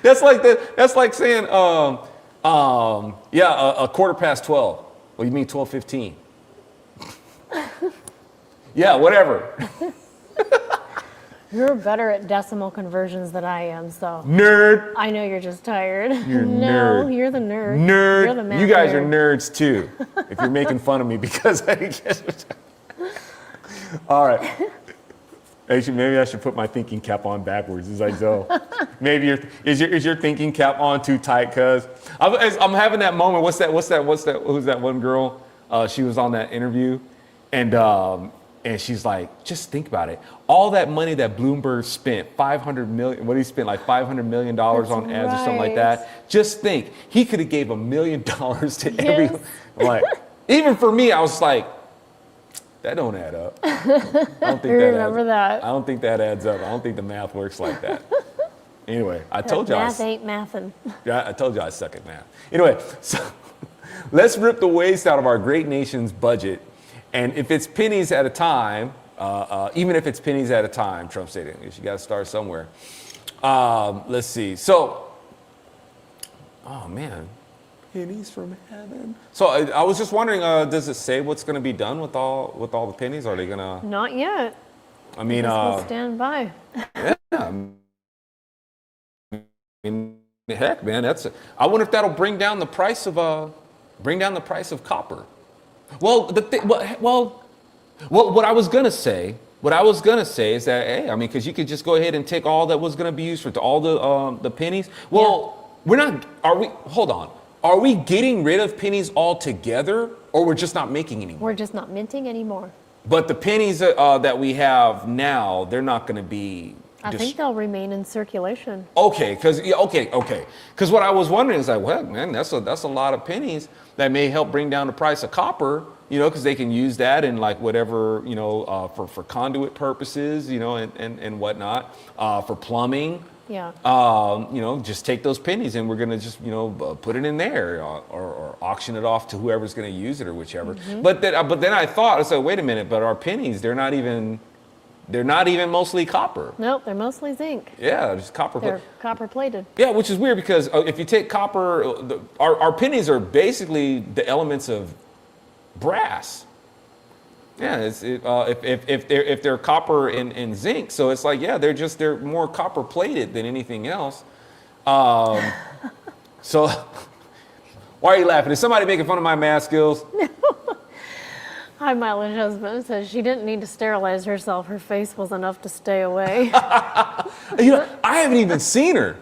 That's like saying, a 12:15. Well, you mean 12:15? Yeah, whatever. You're better at decimal conversions than I am, so. Nerd. I know you're just tired. You're a No, nerd. you're the nerd. Nerd. You're the math You guys nerd. are nerds too. If you're making fun of me because I guess. All right. Actually, maybe I should put my thinking cap on backwards. It's like so. Maybe is your thinking cap on too tight? Cause I'm having that moment. Who's that one girl? She was on that interview, and she's like, just think about it. All that money that Bloomberg spent, 500 million. What did he spend? Like $500 million on ads or something like that. Just think, he could have gave $1 million to every. Like, even for me, I was like, that don't add up. I don't think that. I don't think that adds up. I don't think the math works like that. Anyway, I told you. Math ain't mathin'. Yeah, I told you I suck at math. Anyway, so let's rip the waste out of our great nation's budget. And if it's pennies at a time, even if it's pennies at a time, Trump said, you got to start somewhere. Let's see. So, oh man, pennies from heaven. So I was just wondering, does it say what's going to be done with all the pennies? Are they going to? Not yet. I mean, we'll stand by. Yeah. I mean, heck, man, I wonder if that'll bring down the price of copper. Well, what I was gonna say is that, hey, I mean, because you could just go ahead and take all that was gonna be used for all the pennies. Well, Hold on. Are we getting rid of pennies altogether, or we're just not making any more? We're just not minting anymore. But the pennies that we have now, they're not gonna be. I think they'll remain in circulation. Okay. Because what I was wondering is like, well, man, that's a lot of pennies that may help bring down the price of copper, because they can use that in like whatever, for conduit purposes, and whatnot, for plumbing, Yeah. Just take those pennies and we're gonna just put it in there or auction it off to whoever's gonna use it or whichever. But then I thought, I said, wait a minute, but our pennies, they're not even mostly copper. Nope, they're mostly zinc. Yeah, just copper. They're copper plated. Yeah, which is weird because if you take copper, our pennies are basically the elements of brass. Yeah, if they're copper and zinc, so it's like, yeah, they're more copper plated than anything else. So why are you laughing? Is somebody making fun of my math skills? Hi, Mila's husband says she didn't need to sterilize herself. Her face was enough to stay away. I haven't even seen her.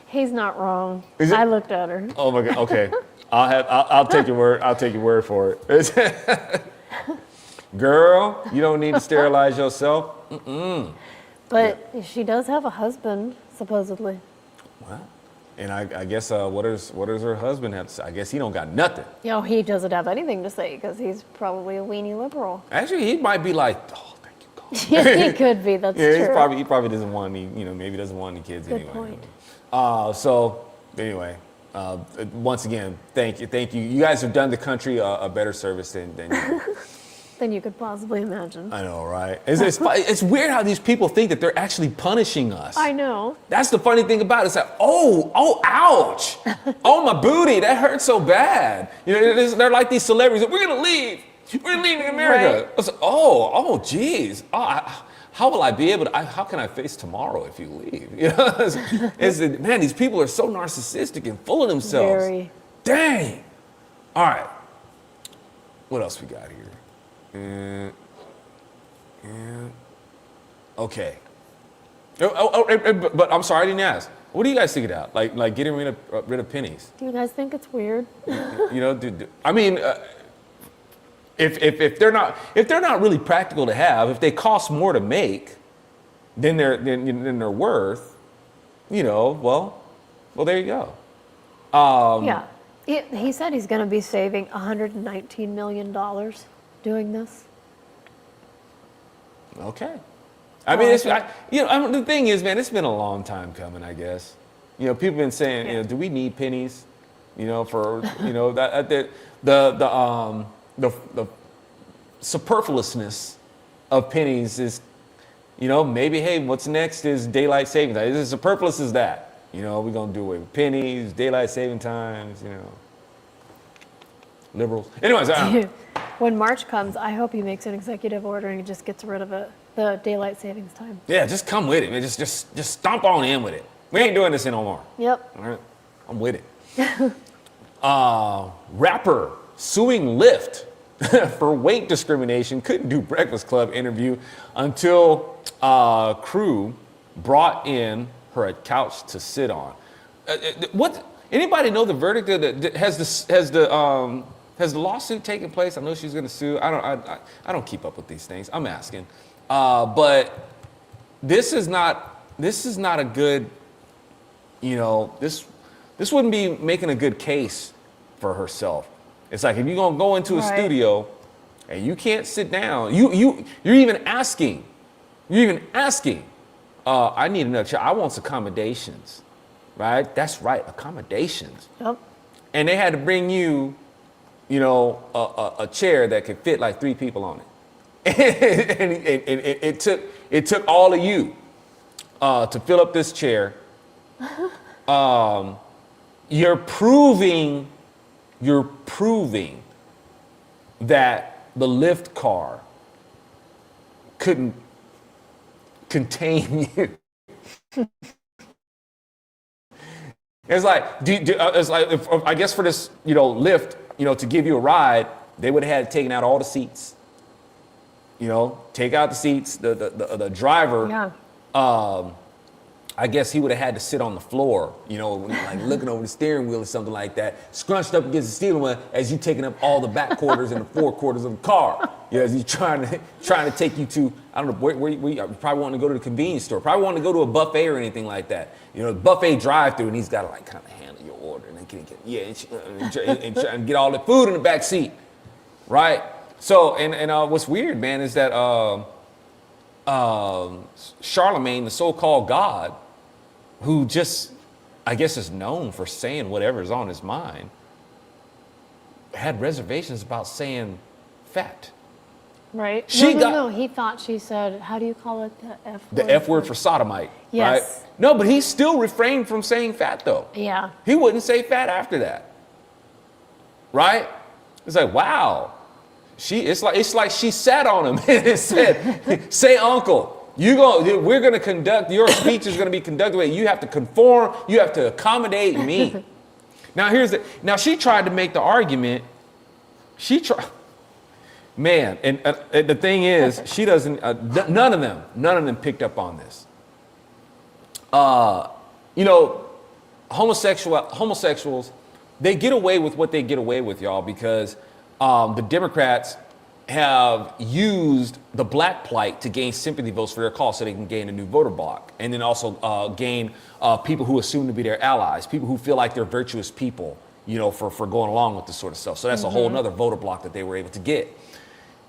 He's not wrong. Is it? I looked at her. Oh my God. Okay, I'll take your word. I'll take your word for it. Girl, you don't need to sterilize yourself. But she does have a husband, supposedly. Well, and I guess what does her husband have to say? I guess he don't got nothing. He doesn't have anything to say because he's probably a weenie liberal. Actually, he might be like, oh, thank you, God. Yeah, he could be. That's Yeah, true. he probably doesn't want any, maybe doesn't want any kids Good anyway. point. So anyway, once again, thank you. You guys have done the country a better service than you. Than you could possibly imagine. I know, right? It's weird how these people think that they're actually punishing us. I know. That's the funny thing about it. It's like, oh, ouch. Oh, my booty, that hurts so bad. They're like these celebrities. We're going to leave. We're leaving America. Right. I was like, geez. How will I be able to, how can I face tomorrow if you leave? Man, these people are so narcissistic and full of themselves. Very. Dang. All right. What else we got here? Okay. But I'm sorry, I didn't ask. What do you guys think about? Like getting rid of pennies? Do you guys think it's weird? I mean, if they're not really practical to have, if they cost more to make than they're worth, well, there you go. Yeah. He said he's going to be saving $119 million doing this. Okay. I mean, the thing is, man, it's been a long time coming, I guess. People have been saying, do we need pennies? For the superfluousness of pennies is, maybe, hey, what's next is daylight saving time. As superfluous as that. We're gonna do away with pennies, daylight saving times. Liberals. Anyways, when March comes, I hope he makes an executive order and he just gets rid of it, the daylight savings time. Yeah, just come with it, man. Just stomp on in with it. We ain't doing this no more. Yep. All right, I'm with it. Rapper suing Lyft for weight discrimination couldn't do Breakfast Club interview until crew brought in her a couch to sit on. What? Anybody know the verdict? Has the lawsuit taken place? I know she's going to sue. I don't keep up with these things. I'm asking, but this is not a good. This wouldn't be making a good case for herself. It's like if you're gonna go into a studio and you can't sit down, you're even asking. I need another chair. I want accommodations, right? That's right, accommodations. Yep. And they had to bring you, a chair that could fit like 3 people on it. And it took all of you to fill up this chair. You're proving that the Lyft car couldn't contain you. It's like, I guess for this, Lyft, to give you a ride, they would have had taken out all the seats. Take out the seats. The driver. Yeah. I guess he would have had to sit on the floor, like looking over the steering wheel or something like that, scrunched up against the steering wheel as you taking up all the back quarters and the forequarters of the car. As he's trying to take you to, I don't know, where you probably want to go to the convenience store, probably want to go to a buffet or anything like that. Buffet drive-through, and he's got to like kind of handle your order and and get all the food in the back seat, right? So, and what's weird, man, is that Charlemagne, the so-called God, who just, I guess, is known for saying whatever's on his mind, had reservations about saying fat. Right. She No. He thought she said, how do you call it? The F word? The F word for sodomite. Yes. Right? No, but he still refrained from saying fat, though. Yeah. He wouldn't say fat after that. Right? It's like, wow. It's like she sat on him and said, say uncle. We're going to conduct, your speech is going to be conducted way. You have to conform. You have to accommodate me. Now she tried to make the argument. Man, and the thing is, she doesn't, none of them picked up on this. Homosexuals, they get away with what they get away with, y'all, because the Democrats have used the black plight to gain sympathy votes for their cause so they can gain a new voter bloc, and then also gain people who assume to be their allies, people who feel like they're virtuous people, for going along with this sort of stuff. So that's a whole nother voter bloc that they were able to get.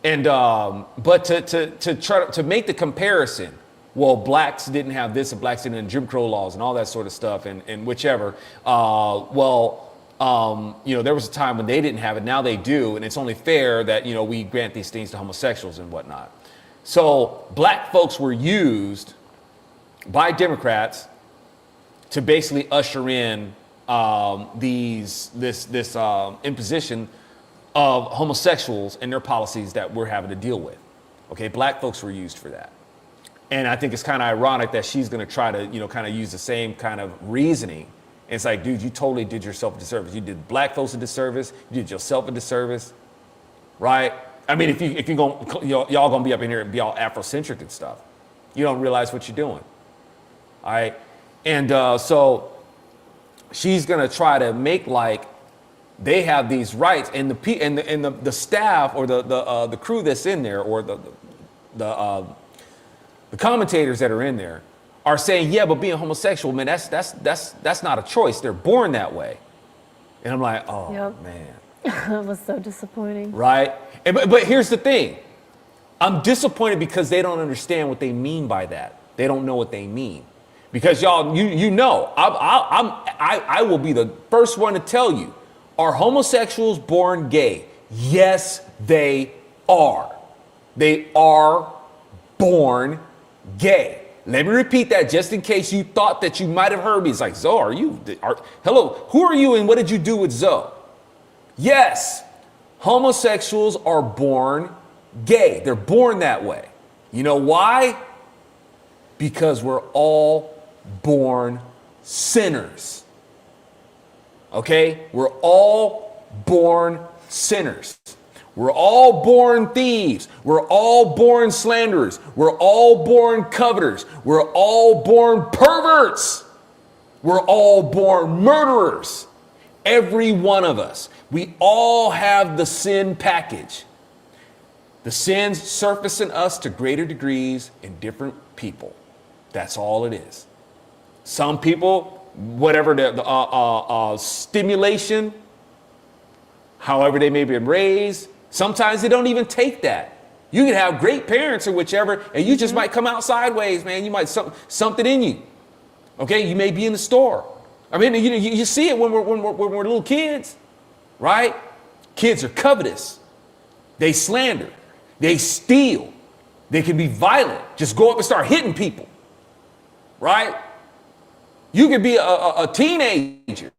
And but to try to make the comparison, well, blacks didn't have this and blacks didn't have Jim Crow laws and all that sort of stuff and whichever. There was a time when they didn't have it. Now they do, and it's only fair that we grant these things to homosexuals and whatnot. So black folks were used by Democrats to basically usher in this imposition of homosexuals and their policies that we're having to deal with. Okay, black folks were used for that. And I think it's kind of ironic that she's going to try to, kind of use the same kind of reasoning. And it's like, dude, you totally did yourself a disservice. You did black folks a disservice. You did yourself a disservice, right? I mean, if you're going, y'all going to be up in here and be all Afrocentric and stuff, you don't realize what you're doing, all right? And so she's going to try to make like they have these rights, and the staff or the crew that's in there, or the commentators that are in there are saying, yeah, but being homosexual, man, that's not a choice. They're born that way. And I'm like, oh, yep. Man. That was so disappointing. Right? But here's the thing. I'm disappointed because they don't understand what they mean by that. They don't know what they mean. Because y'all, I will be the first one to tell you, are homosexuals born gay? Yes, they are. They are born gay. Let me repeat that just in case you thought that you might have heard me. It's like, Zoe, hello, who are you and what did you do with Zoe? Yes, homosexuals are born gay. They're born that way. You know why? Because we're all born sinners. Okay? We're all born sinners. We're all born thieves. We're all born slanderers. We're all born coveters. We're all born perverts. We're all born murderers. Every one of us. We all have the sin package. The sins surface in us to greater degrees in different people. That's all it is. Some people, whatever the stimulation, however they may have been raised, sometimes they don't even take that. You can have great parents or whichever, and you just might come out sideways, man. You might something in you. Okay, you may be in the store. I mean, you see it when we're little kids, right? Kids are covetous. They slander. They steal. They can be violent. Just go up and start hitting people, right? You could be a teenager.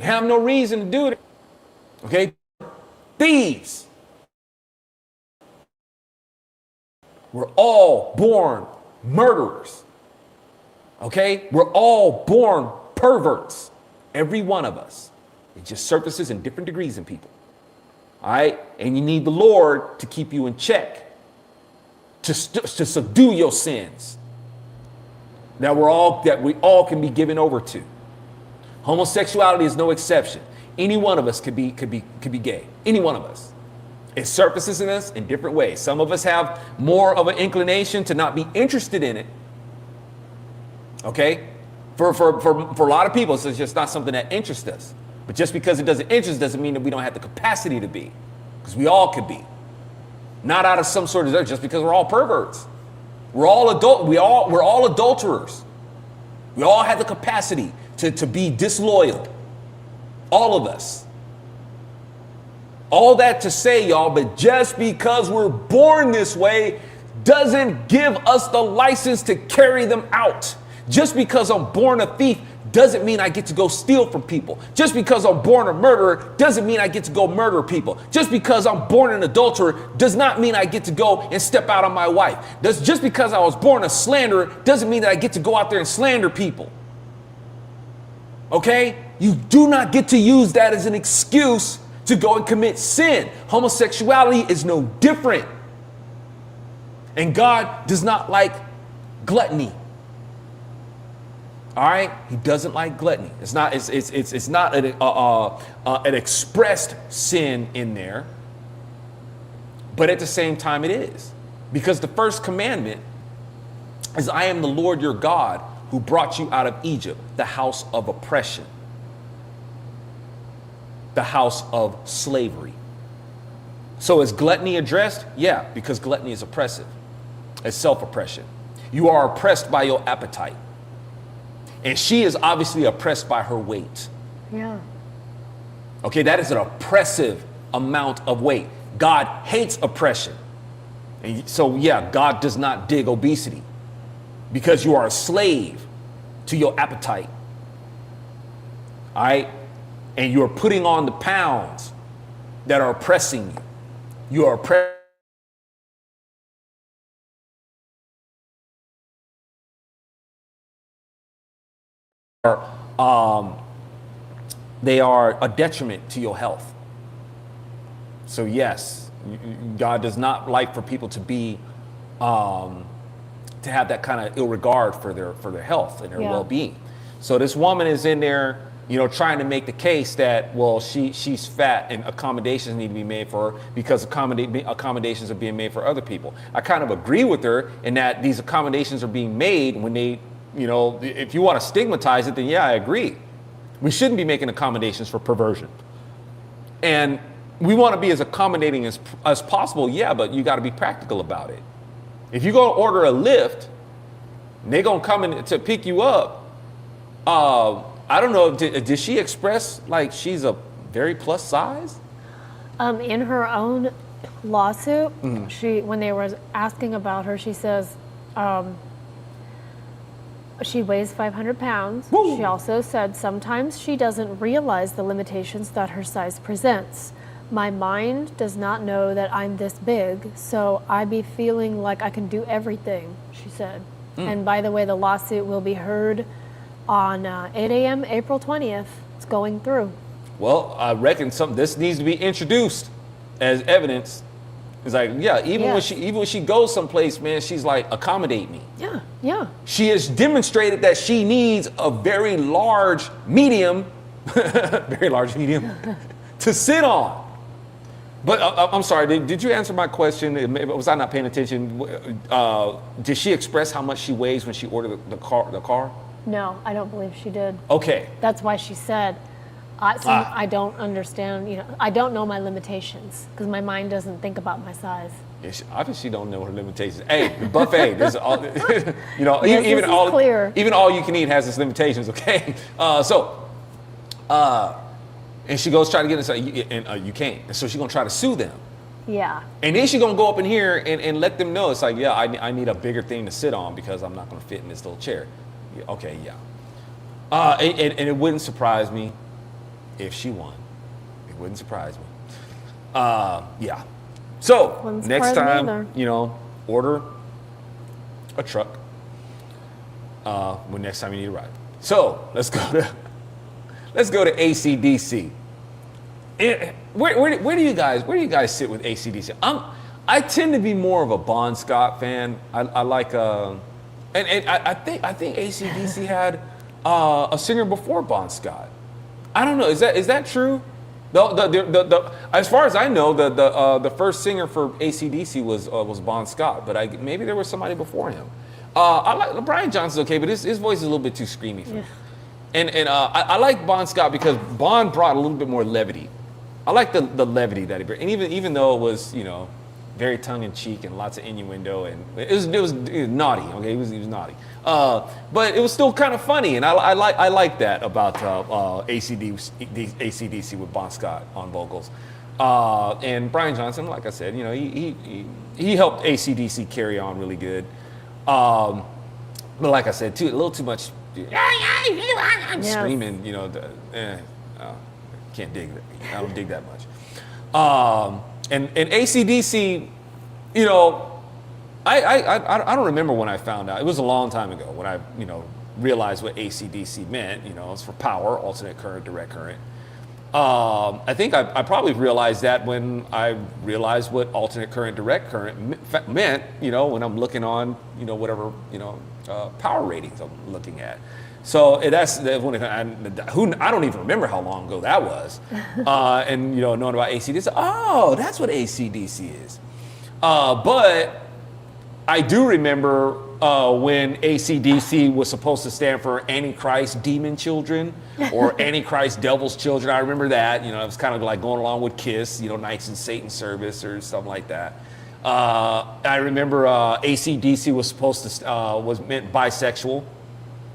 Have no reason to do it. Okay? Thieves. We're all born murderers. Okay? We're all born perverts. Every one of us. It just surfaces in different degrees in people. All right? And you need the Lord to keep you in check. To subdue your sins. That we all can be given over to. Homosexuality is no exception. Any one of us could be gay. Any one of us. It surfaces in us in different ways. Some of us have more of an inclination to not be interested in it. Okay? For a lot of people, it's just not something that interests us. But just because it doesn't interest doesn't mean that we don't have the capacity to be. Because we all could be. not out of some sort of just because we're all perverts. We're all we're all adulterers. We all have the capacity to be disloyal. All of us. All that to say, y'all, but just because we're born this way doesn't give us the license to carry them out. Just because I'm born a thief doesn't mean I get to go steal from people. Just because I'm born a murderer doesn't mean I get to go murder people. Just because I'm born an adulterer does not mean I get to go and step out on my wife. Just because I was born a slanderer doesn't mean that I get to go out there and slander people. Okay? You do not get to use that as an excuse to go and commit sin. Homosexuality is no different. And God does not like gluttony. All right, He doesn't like gluttony. It's not an expressed sin in there, but at the same time it is, because the first commandment is, "I am the Lord your God who brought you out of Egypt, the house of oppression, the house of slavery." So is gluttony addressed? Yeah, because gluttony is oppressive. It's self-oppression. You are oppressed by your appetite. And she is obviously oppressed by her weight. Yeah. Okay, that is an oppressive amount of weight. God hates oppression. And so, yeah, God does not dig obesity because you are a slave to your appetite. All right? And you're putting on the pounds that are oppressing you. You are oppressed. They are a detriment to your health. So yes, God does not like for people to be to have that kind of ill regard for their health and their well-being. So this woman is in there, trying to make the case that, well, she's fat and accommodations need to be made for her because accommodations are being made for other people. I kind of agree with her in that these accommodations are being made when they, if you want to stigmatize it, then yeah, I agree. We shouldn't be making accommodations for perversion. And we want to be as accommodating as possible, yeah, but you got to be practical about it. If you go order a Lyft, and they're going to come in to pick you up, I don't know, did she express like she's a very plus size? In her own lawsuit, when they were asking about her, she says, she weighs 500 pounds. Woo. She also said sometimes she doesn't realize the limitations that her size presents. My mind does not know that I'm this big, so I be feeling like I can do everything, she said. And by the way, the lawsuit will be heard on 8 a.m. April 20th. It's going through. Well, I reckon this needs to be introduced as evidence. It's like, yeah, even when she goes someplace, man, she's like, accommodate me. Yeah, yeah. She has demonstrated that she needs a very large medium, to sit on. But I'm sorry, did you answer my question? Was I not paying attention? Did she express how much she weighs when she ordered the car? No, I don't believe she did. Okay. That's why she said, I don't understand, I don't know my limitations because my mind doesn't think about my size. Yeah, obviously she don't know her limitations. Hey, the buffet, this is all, Yes, even all you can eat has its limitations, okay? And she goes try to get inside, and you can't. And so she's gonna try to sue them. Yeah. And then she's gonna go up in here and let them know, it's like, yeah, I need a bigger thing to sit on because I'm not gonna fit in this little chair. Yeah, okay, yeah. And it wouldn't surprise me if she won. It wouldn't surprise me. Yeah. So next time, order a truck. When next time you need a ride. So let's go to AC/DC. Where do you guys sit with AC/DC? I tend to be more of a Bon Scott fan. I like and I think AC/DC had a singer before Bon Scott. I don't know. Is that true? As far as I know, the first singer for AC/DC was Bon Scott, but maybe there was somebody before him. I like Brian Johnson's okay, but his voice is a little bit too screamy for me. And I like Bon Scott because Bon brought a little bit more levity. I like the levity that he brought, and even though it was very tongue-in-cheek and lots of innuendo, and it was naughty. Okay, he was naughty, but it was still kind of funny, and I like that about AC/DC with Bon Scott on vocals, and Brian Johnson. Like I said, he helped AC/DC carry on really good, but like I said, a little too much screaming. Can't dig that. I don't dig that much. And AC/DC, I don't remember when I found out. It was a long time ago when I, realized what AC/DC meant. It's for power, alternate current, direct current. I think I probably realized that when I realized what alternate current, direct current meant, when I'm looking on, whatever, power ratings I'm looking at. So that's when I don't even remember how long ago that was. And knowing about AC/DC, oh, that's what AC/DC is. But I do remember when AC/DC was supposed to stand for Antichrist Demon Children or Antichrist Devil's Children. I remember that. It was kind of like going along with KISS, Knights in Satan service or something like that. I remember AC/DC was supposed to was meant bisexual.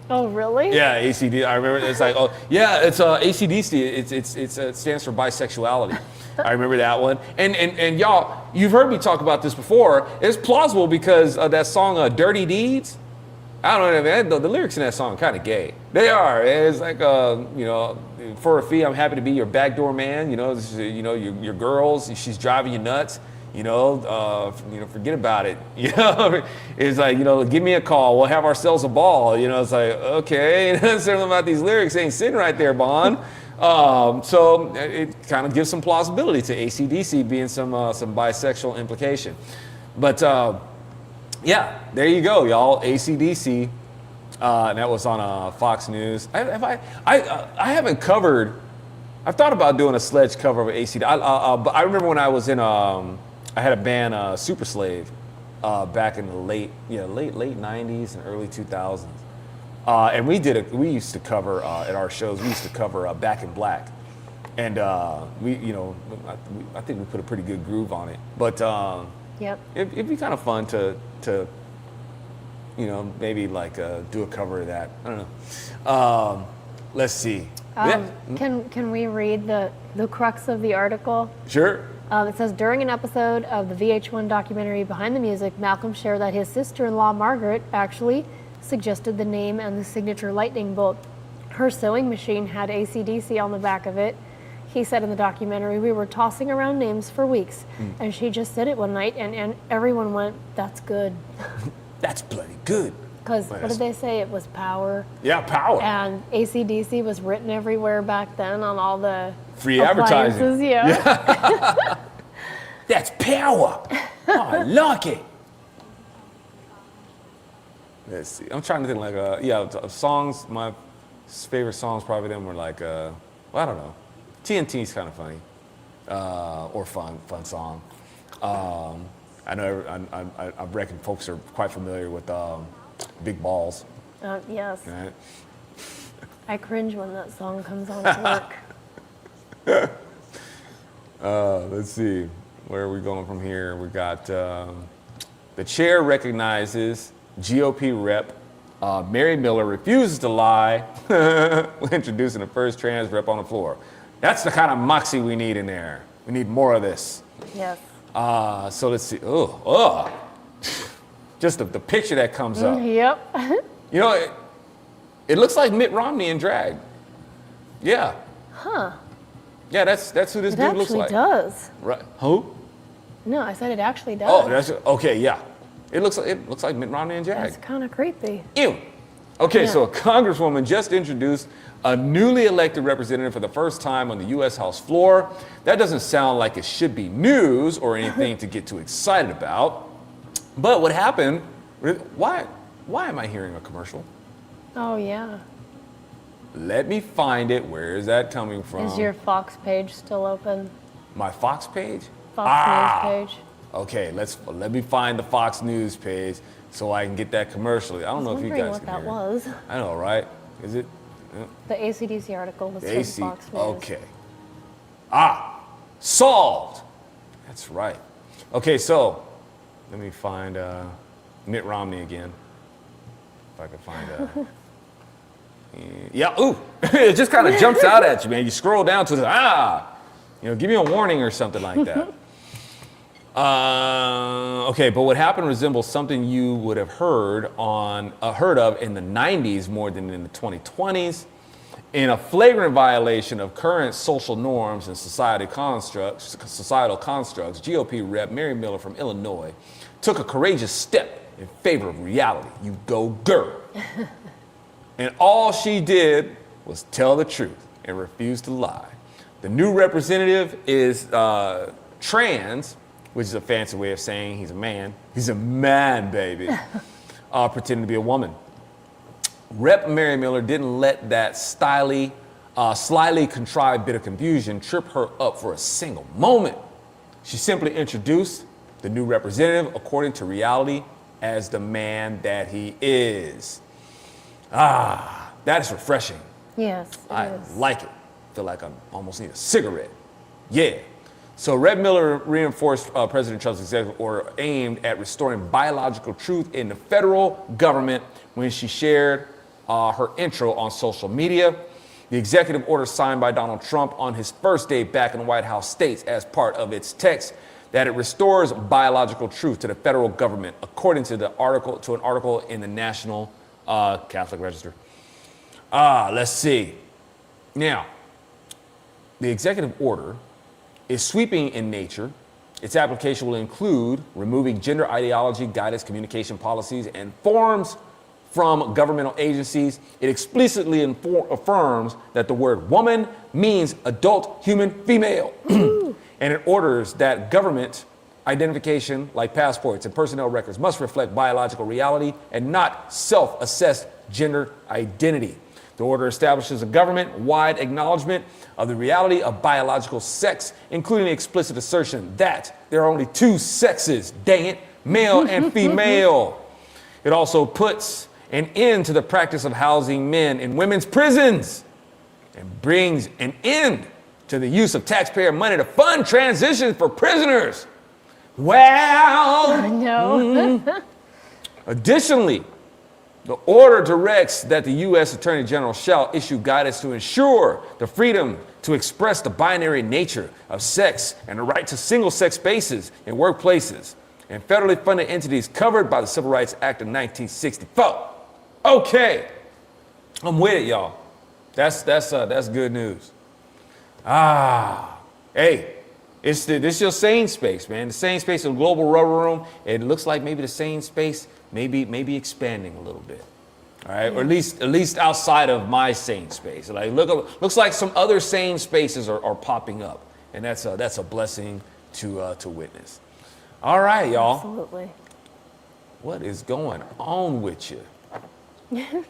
Oh, really? Yeah, ACD. I remember it's like, oh, yeah, it's AC/DC. It stands for bisexuality. I remember that one. And y'all, you've heard me talk about this before. It's plausible because of that song, "Dirty Deeds." I don't know, man. The lyrics in that song are kind of gay. They are. It's like, for a fee, I'm happy to be your backdoor man. Your girls, she's driving you nuts. Forget about it. It's like, give me a call. We'll have ourselves a ball. It's like, okay, something about these lyrics ain't sitting right there, Bond. So it kind of gives some plausibility to AC/DC being some bisexual implication. But yeah, there you go, y'all. AC/DC. And that was on Fox News. I haven't covered. I've thought about doing a sledge cover of AC/DC. But I remember when I was in. I had a band, Super Slave, back in the late 90s and early 2000s. And we used to cover, at our shows, we used to cover Back in Black. And I think we put a pretty good groove on it. But yep. It'd be kind of fun to maybe like do a cover of that. I don't know. Let's see. Can we read the crux of the article? Sure. It says, during an episode of the VH1 documentary Behind the Music, Malcolm shared that his sister-in-law, Margaret, actually suggested the name and the signature lightning bolt. Her sewing machine had AC/DC on the back of it. He said in the documentary, we were tossing around names for weeks, and she just said it one night, and everyone went, that's good. That's bloody good. Because what did they say? It was power. Yeah, power. And AC/DC was written everywhere back then on all the free advertising. Yeah. That's power. Oh, I like it. Let's see. I'm trying to think songs. My favorite songs probably them were like, I don't know. TNT's kind of funny, or fun song. I know. I reckon folks are quite familiar with Big Balls. Yes. Right? I cringe when that song comes on to work. Let's see. Where are we going from here? We got the chair recognizes GOP rep Mary Miller refuses to lie when introducing the first trans rep on the floor. That's the kind of moxie we need in there. We need more of this. Yes. So let's see. Just the picture that comes up. Yep. It looks like Mitt Romney in drag. Yeah. Huh. Yeah, that's who this dude looks like. It actually does. Right. Who? No, I said it actually does. Oh, that's okay. Yeah. It looks like Mitt Romney in drag. That's kind of creepy. Ew. Okay, Yeah. so a congresswoman just introduced a newly elected representative for the first time on the U.S. House floor. That doesn't sound like it should be news or anything to get too excited about. But what happened? Why am I hearing a commercial? Oh, yeah. Let me find it. Where is that coming from? Is your Fox page still open? My Fox page? Fox News page? Okay, let me find the Fox News page so I can get that commercial. I don't know if you guys can hear it. I was wondering what that was. I know, right? Is it? The AC/DC article was The from AC. Fox News. Okay. Solved. That's right. Okay, so let me find Mitt Romney again. If I can find yeah, ooh, it just kind of jumps out at you, man. You scroll down to give me a warning or something like that. Okay, but what happened resembles something you would have heard of in the 90s more than in the 2020s. In a flagrant violation of current social norms and societal constructs, GOP Rep. Mary Miller from Illinois took a courageous step in favor of reality. You go, girl. And all she did was tell the truth and refuse to lie. The new representative is trans, which is a fancy way of saying he's a man. He's a man, baby, pretending to be a woman. Rep. Mary Miller didn't let that slyly contrived bit of confusion trip her up for a single moment. She simply introduced the new representative according to reality as the man that he is. That is refreshing. Yes, I like it. Feel like I almost need a cigarette. Yeah. So Rep. Miller reinforced President Trump's executive order aimed at restoring biological truth in the federal government when she shared her intro on social media. The executive order signed by Donald Trump on his first day back in the White House states as part of its text that it restores biological truth to the federal government, according to an article in the National Catholic Register. Let's see. Now, the executive order is sweeping in nature. Its application will include removing gender ideology, guidance, communication policies, and forms from governmental agencies. It explicitly affirms that the word woman means adult human female. And it orders that government identification, like passports and personnel records, must reflect biological reality and not self-assessed gender identity. The order establishes a government-wide acknowledgement of the reality of biological sex, including the explicit assertion that there are only two sexes, dang it, male and female. It also puts an end to the practice of housing men in women's prisons and brings an end to the use of taxpayer money to fund transitions for prisoners. Well, no. Additionally, the order directs that the U.S. Attorney General shall issue guidance to ensure the freedom to express the binary nature of sex and the right to single-sex spaces in workplaces and federally funded entities covered by the Civil Rights Act of 1964. Okay, I'm with it, y'all. That's good news. Hey, this your sane space, man. The sane space of Global Rubber Room. It looks like maybe the sane space maybe expanding a little bit. All right, or at least outside of my sane space. Like looks like some other sane spaces are popping up, and that's a blessing to witness. All right, y'all. Absolutely. What is going on with you?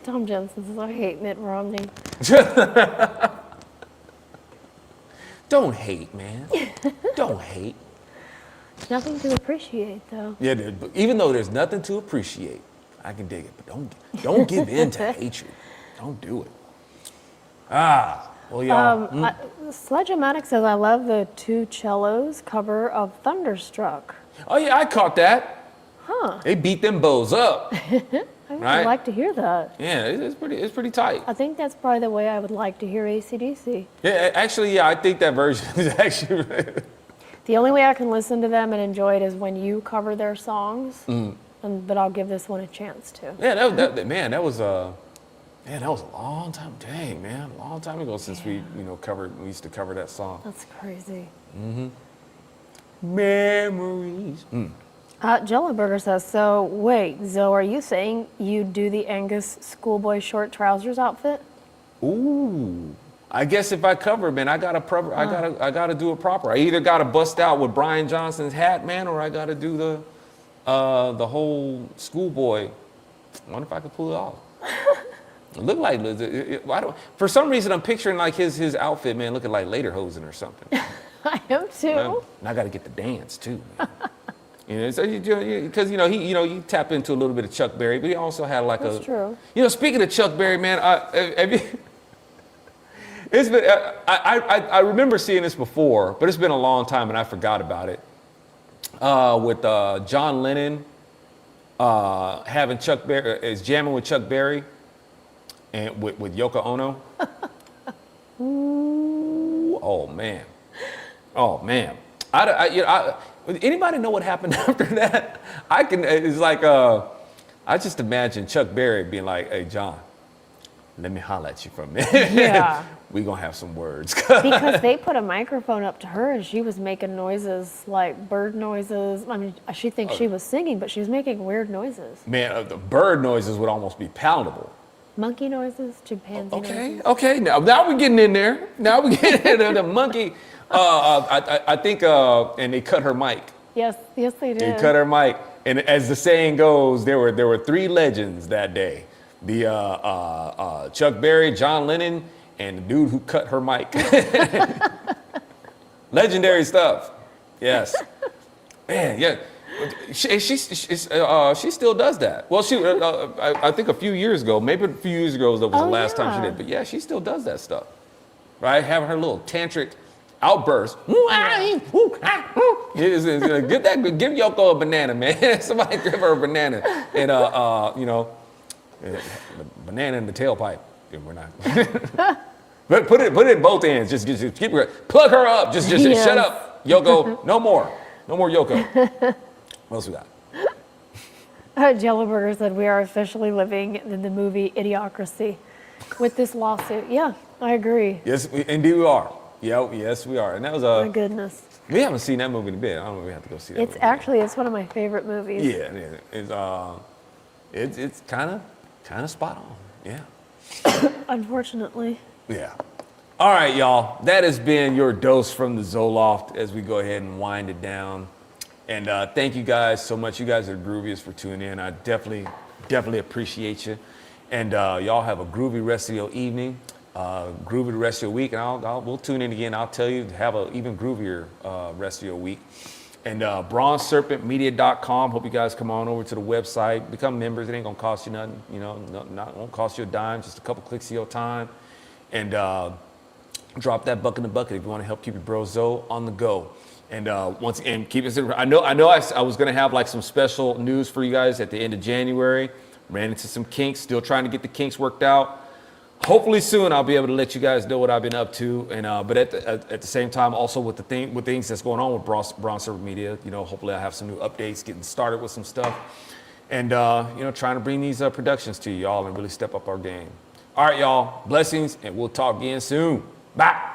Tom Jensen says, I hate Mitt Romney. Don't hate, man. Don't hate. Nothing to appreciate, though. Yeah, but even though there's nothing to appreciate, I can dig it. But don't give in to hatred. Don't do it. Well, y'all. Sledge-O-Matic says, I love the Two Cellos cover of Thunderstruck. Oh, yeah, I caught that. Huh. They beat them bows up. I would Right? like to hear that. Yeah, it's pretty tight. I think that's probably the way I would like to hear AC/DC. Yeah, actually, yeah, I think that version is actually. The only way I can listen to them and enjoy it is when you cover their songs. But I'll give this one a chance to. Yeah, that was a long time. Dang, man, a long time ago since we used to cover that song. That's crazy. Memories. Jellyburger says, so wait, Zoe, are you saying you do the Angus schoolboy short trousers outfit? Ooh, I guess if I cover, man, I gotta do it proper. I either gotta bust out with Brian Johnson's hat, man, or I gotta do the whole schoolboy. I wonder if I could pull it off. It look like for some reason I'm picturing like his outfit, man, looking like lederhosen or something. I am too. And I gotta get the dance too, man. So because you tap into a little bit of Chuck Berry, but he also had like That's true. Speaking of Chuck Berry, man, have you? It's been I remember seeing this before, but it's been a long time and I forgot about it. with John Lennon having Chuck Berry is jamming with Chuck Berry and with Yoko Ono. Ooh, oh man. Anybody know what happened after that? It's like I just imagine Chuck Berry being like, "Hey John, let me holler at you for a minute. Yeah. We gonna have some words." Because they put a microphone up to her and she was making noises like bird noises. I mean, she thinks she was singing, but she was making weird noises. Man, the bird noises would almost be palatable. Monkey noises, chimpanzee noises. Okay. Now we're getting in there. Now we're getting into the monkey. I think, and they cut her mic. Yes, they did. They cut her mic, and as the saying goes, there were three legends that day: the Chuck Berry, John Lennon, and the dude who cut her mic. Legendary stuff. Yes. Man, yeah. She still does that. Well, I think a few years ago, maybe a few years ago was the last time she did. But yeah, she still does that stuff, right? Having her little tantric outburst. Give Yoko a banana, man. Somebody give her a banana and banana in the tailpipe. Yeah, we're not. But put it in both ends. Just keep her, plug her up. Just Yes. shut up, Yoko. No more Yoko. What else we got? Jello Burger said, we are officially living in the movie Idiocracy with this lawsuit. Yeah, I agree. Yes, indeed we are. Yes, we are. And that was My goodness. we haven't seen that movie in a bit. I don't know if we have to go see that. It's one of my favorite movies. Yeah, it's kind of spot on. Yeah. Unfortunately. Yeah. All right, y'all. That has been your dose from the Zoloft as we go ahead and wind it down. And thank you guys so much. You guys are grooviest for tuning in. I definitely appreciate you. And y'all have a groovy rest of your evening, groovy the rest of your week. And we'll tune in again. I'll tell you to have an even groovier rest of your week. And bronzeserpentmedia.com. Hope you guys come on over to the website, become members. It ain't gonna cost you nothing. Won't cost you a dime. Just a couple clicks of your time. And drop that buck in the bucket if you want to help keep your bro Zoe on the go. And once again, keep it. I know. I was gonna have like some special news for you guys at the end of January. Ran into some kinks. Still trying to get the kinks worked out. Hopefully soon I'll be able to let you guys know what I've been up to. And but at the same time, also with things that's going on with Bronze Serpent Media, hopefully I have some new updates, getting started with some stuff, and trying to bring these productions to y'all and really step up our game. All right, y'all. Blessings, and we'll talk again soon. Bye.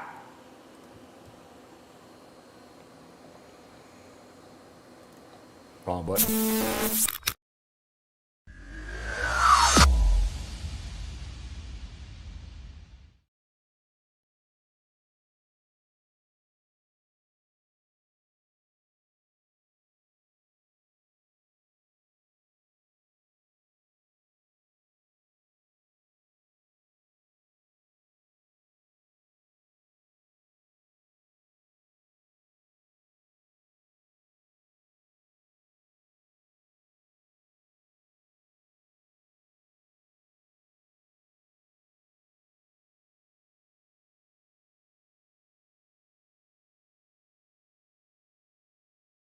Wrong button.